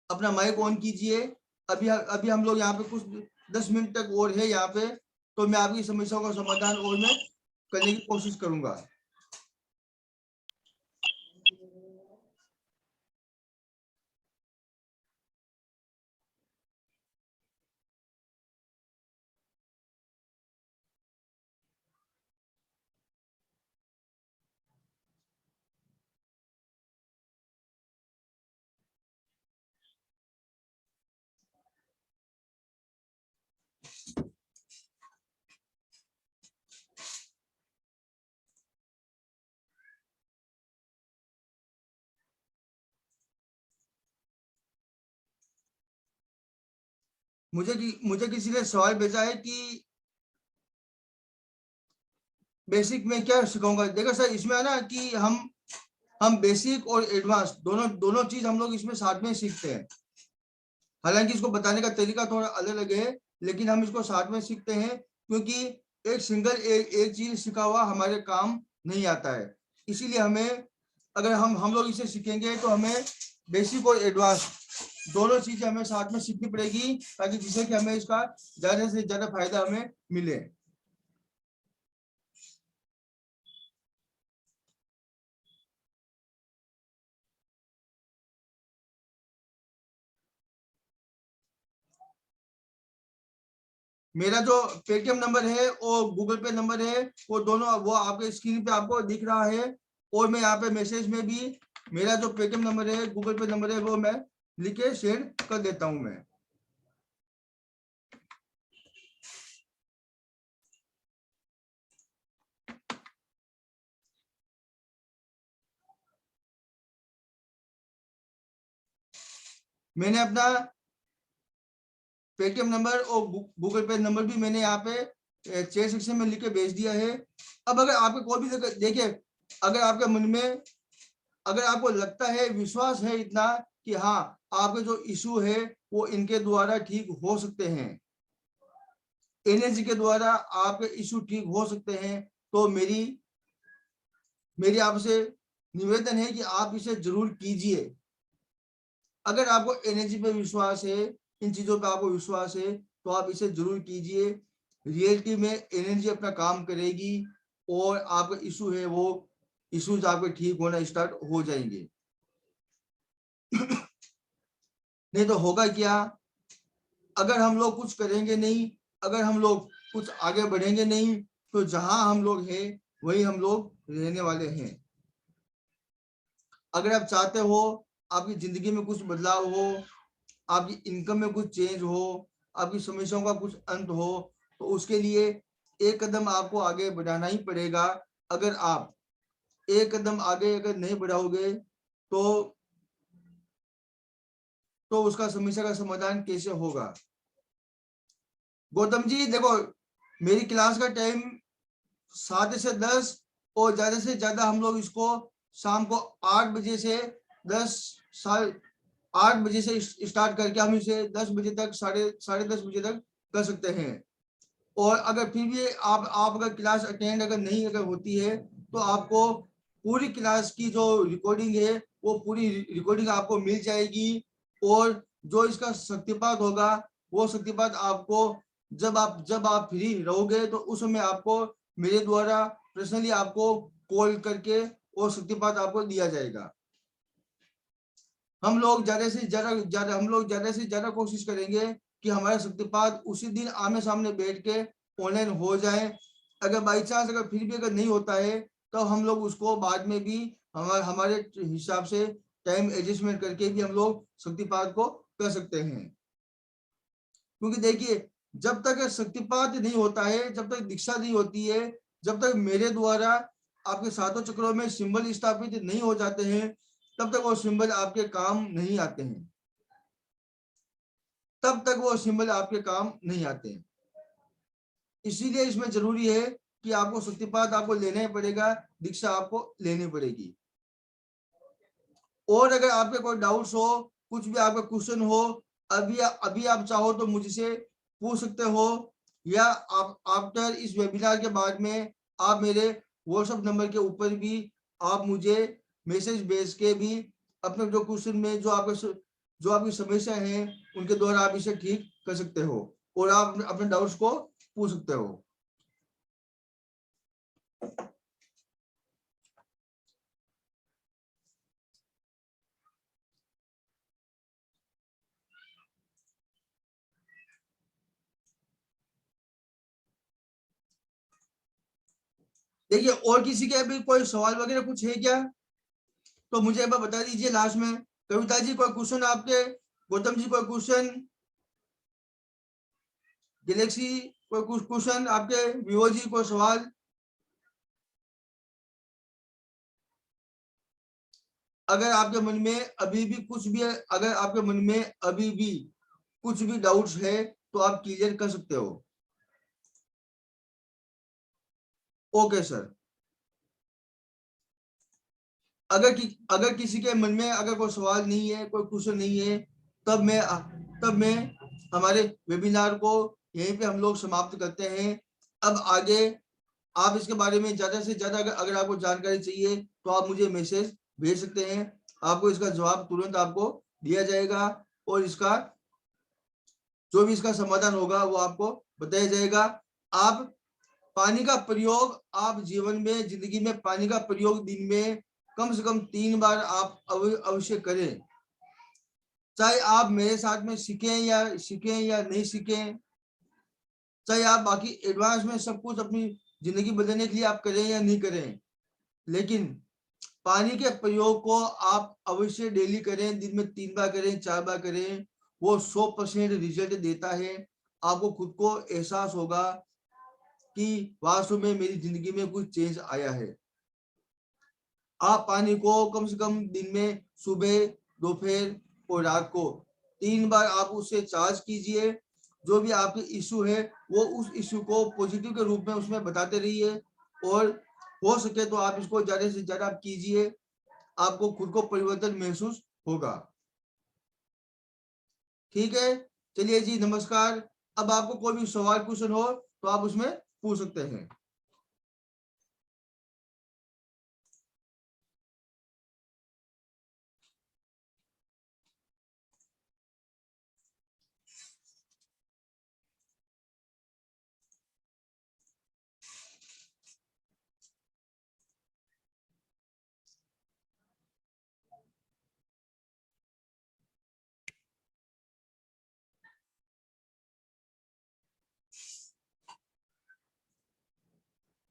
अपना माइक ऑन कीजिए। अभी अभी हम लोग यहाँ पे कुछ 10 मिनट तक और है यहाँ पे, तो मैं आपकी समस्याओं का समाधान और मैं करने की कोशिश करूंगा। मुझे किसी ने सवाल भेजा है कि बेसिक में क्या सिखाऊंगा। देखो सर, इसमें है ना कि हम बेसिक और एडवांस दोनों दोनों चीज हम लोग इसमें साथ में सीखते हैं। हालांकि इसको बताने का तरीका थोड़ा अलग अलग है, लेकिन हम इसको साथ में सीखते हैं, क्योंकि एक सिंगल एक चीज सिखा हुआ हमारे काम नहीं आता है। इसीलिए हमें, अगर हम लोग इसे सीखेंगे तो हमें बेसिक और एडवांस दोनों चीजें हमें साथ में सीखनी पड़ेगी, ताकि जिससे कि हमें इसका ज्यादा से ज्यादा फायदा हमें मिले। मेरा जो पेटीएम नंबर है और गूगल पे नंबर है, वो दोनों वो आपके स्क्रीन पे आपको दिख रहा है। और मैं यहाँ पे मैसेज में भी मेरा जो पेटीएम नंबर है, गूगल पे नंबर है, वो मैं लिख के शेयर कर देता हूं मैं। मैंने अपना पेटीएम नंबर और गूगल पे नंबर भी मैंने यहाँ पे चैट सेक्शन में लिख के भेज दिया है। अब अगर आपके कोई भी देखिए, अगर आपके मन में, अगर आपको लगता है, विश्वास है इतना कि हाँ आपके जो इशू है वो इनके द्वारा ठीक हो सकते हैं, एनर्जी के द्वारा आपके इशू ठीक हो सकते हैं, तो मेरी आपसे निवेदन है कि आप इसे जरूर कीजिए। अगर आपको एनर्जी पे विश्वास है, इन चीजों पे आपको विश्वास है, तो आप इसे जरूर कीजिए। रियलिटी में एनर्जी अपना काम करेगी और आपका इशू है वो इश्यूज आपके ठीक होना स्टार्ट हो जाएंगे। नहीं तो होगा क्या, अगर हम लोग कुछ करेंगे नहीं, अगर हम लोग कुछ आगे बढ़ेंगे नहीं, तो जहां हम लोग हैं वही हम लोग रहने वाले हैं। अगर आप चाहते हो आपकी जिंदगी में कुछ बदलाव हो, आपकी इनकम में कुछ चेंज हो, आपकी समस्याओं का कुछ अंत हो, तो उसके लिए एक कदम आपको आगे बढ़ाना ही पड़ेगा। अगर आप एक कदम आगे अगर नहीं बढ़ाओगे तो उसका समस्या का समाधान कैसे होगा। गौतम जी देखो, मेरी क्लास का टाइम 7 से 10, और ज्यादा से ज्यादा हम लोग इसको शाम को 8 बजे से 10 8 बजे से स्टार्ट करके हम इसे 10 बजे तक, साढ़े 10 बजे तक कर सकते हैं। और अगर फिर भी आप अगर क्लास अटेंड अगर नहीं अगर होती है, तो आपको पूरी क्लास की जो रिकॉर्डिंग है वो पूरी रिकॉर्डिंग आपको मिल जाएगी। और जो इसका शक्तिपात होगा, वो शक्तिपात आपको जब आप फ्री रहोगे, तो उस समय आपको मेरे द्वारा पर्सनली आपको कॉल करके और शक्तिपात आपको दिया जाएगा। हम लोग ज्यादा से ज्यादा कोशिश करेंगे कि हमारा शक्तिपात उसी दिन आमने सामने बैठ के ऑनलाइन हो जाए। अगर बाई चांस अगर फिर भी अगर नहीं होता है, तो हम लोग उसको बाद में भी हमारे हिसाब से टाइम एडजस्टमेंट करके भी हम लोग शक्तिपात को कर सकते हैं। क्योंकि देखिए, जब तक शक्तिपात नहीं होता है, जब तक दीक्षा नहीं होती है, जब तक मेरे द्वारा आपके सातों चक्रों में सिंबल स्थापित नहीं हो जाते हैं, तब तक वो सिंबल आपके काम नहीं आते हैं। तब तक वो सिंबल आपके काम नहीं आते। इसीलिए इसमें जरूरी है कि आपको शक्तिपात आपको लेना ही पड़ेगा, दीक्षा आपको लेनी पड़ेगी। और अगर आपके कोई डाउट्स हो, कुछ भी आपका क्वेश्चन हो, अभी आप चाहो तो मुझसे पूछ सकते हो, या आप आफ्टर इस वेबिनार के बाद में आप मेरे व्हाट्सएप नंबर के ऊपर भी आप मुझे मैसेज भेज के भी अपने जो क्वेश्चन में जो आपकी समस्या है उनके द्वारा आप इसे ठीक कर सकते हो और आप अपने डाउट्स को पूछ सकते हो। देखिए, और किसी के अभी कोई सवाल वगैरह कुछ है क्या, तो मुझे एक बार बता दीजिए लास्ट में। कविता जी कोई क्वेश्चन आपके, गौतम जी कोई क्वेश्चन, गैलेक्सी कोई क्वेश्चन आपके, विवो जी कोई सवाल? अगर आपके मन में अभी भी कुछ भी, अगर आपके मन में अभी भी कुछ भी डाउट्स है तो आप क्लियर कर सकते हो। Okay sir. अगर किसी के मन में अगर कोई सवाल नहीं है, कोई क्वेश्चन नहीं है, तब मैं हमारे वेबिनार को यहीं पे हम लोग समाप्त करते हैं। अब आगे आप इसके बारे में ज्यादा से ज्यादा अगर आपको जानकारी चाहिए तो आप मुझे मैसेज भेज सकते हैं, आपको इसका जवाब तुरंत आपको दिया जाएगा और इसका जो भी इसका समाधान होगा वो आपको बताया जाएगा। आप पानी का प्रयोग, आप जीवन में, जिंदगी में पानी का प्रयोग दिन में कम से कम 3 बार आप अवश्य करें। चाहे आप मेरे साथ में सीखें या नहीं सीखें, चाहे आप बाकी एडवांस में सब कुछ अपनी जिंदगी बदलने के लिए आप करें या नहीं करें, लेकिन पानी के प्रयोग को आप अवश्य डेली करें, दिन में 3 बार करें, 4 बार करें, वो 100% रिजल्ट देता है। आपको खुद को एहसास होगा कि वास्तव में मेरी जिंदगी में कुछ चेंज आया है। आप पानी को कम से कम दिन में सुबह, दोपहर और रात को 3 बार आप उससे चार्ज कीजिए। जो भी आपके इशू है वो उस इशू को पॉजिटिव के रूप में उसमें बताते रहिए और हो सके तो आप इसको ज्यादा से ज्यादा आप कीजिए, आपको खुद को परिवर्तन महसूस होगा। ठीक है, चलिए जी, नमस्कार। अब आपको कोई भी सवाल क्वेश्चन हो तो आप उसमें पूछ सकते हैं।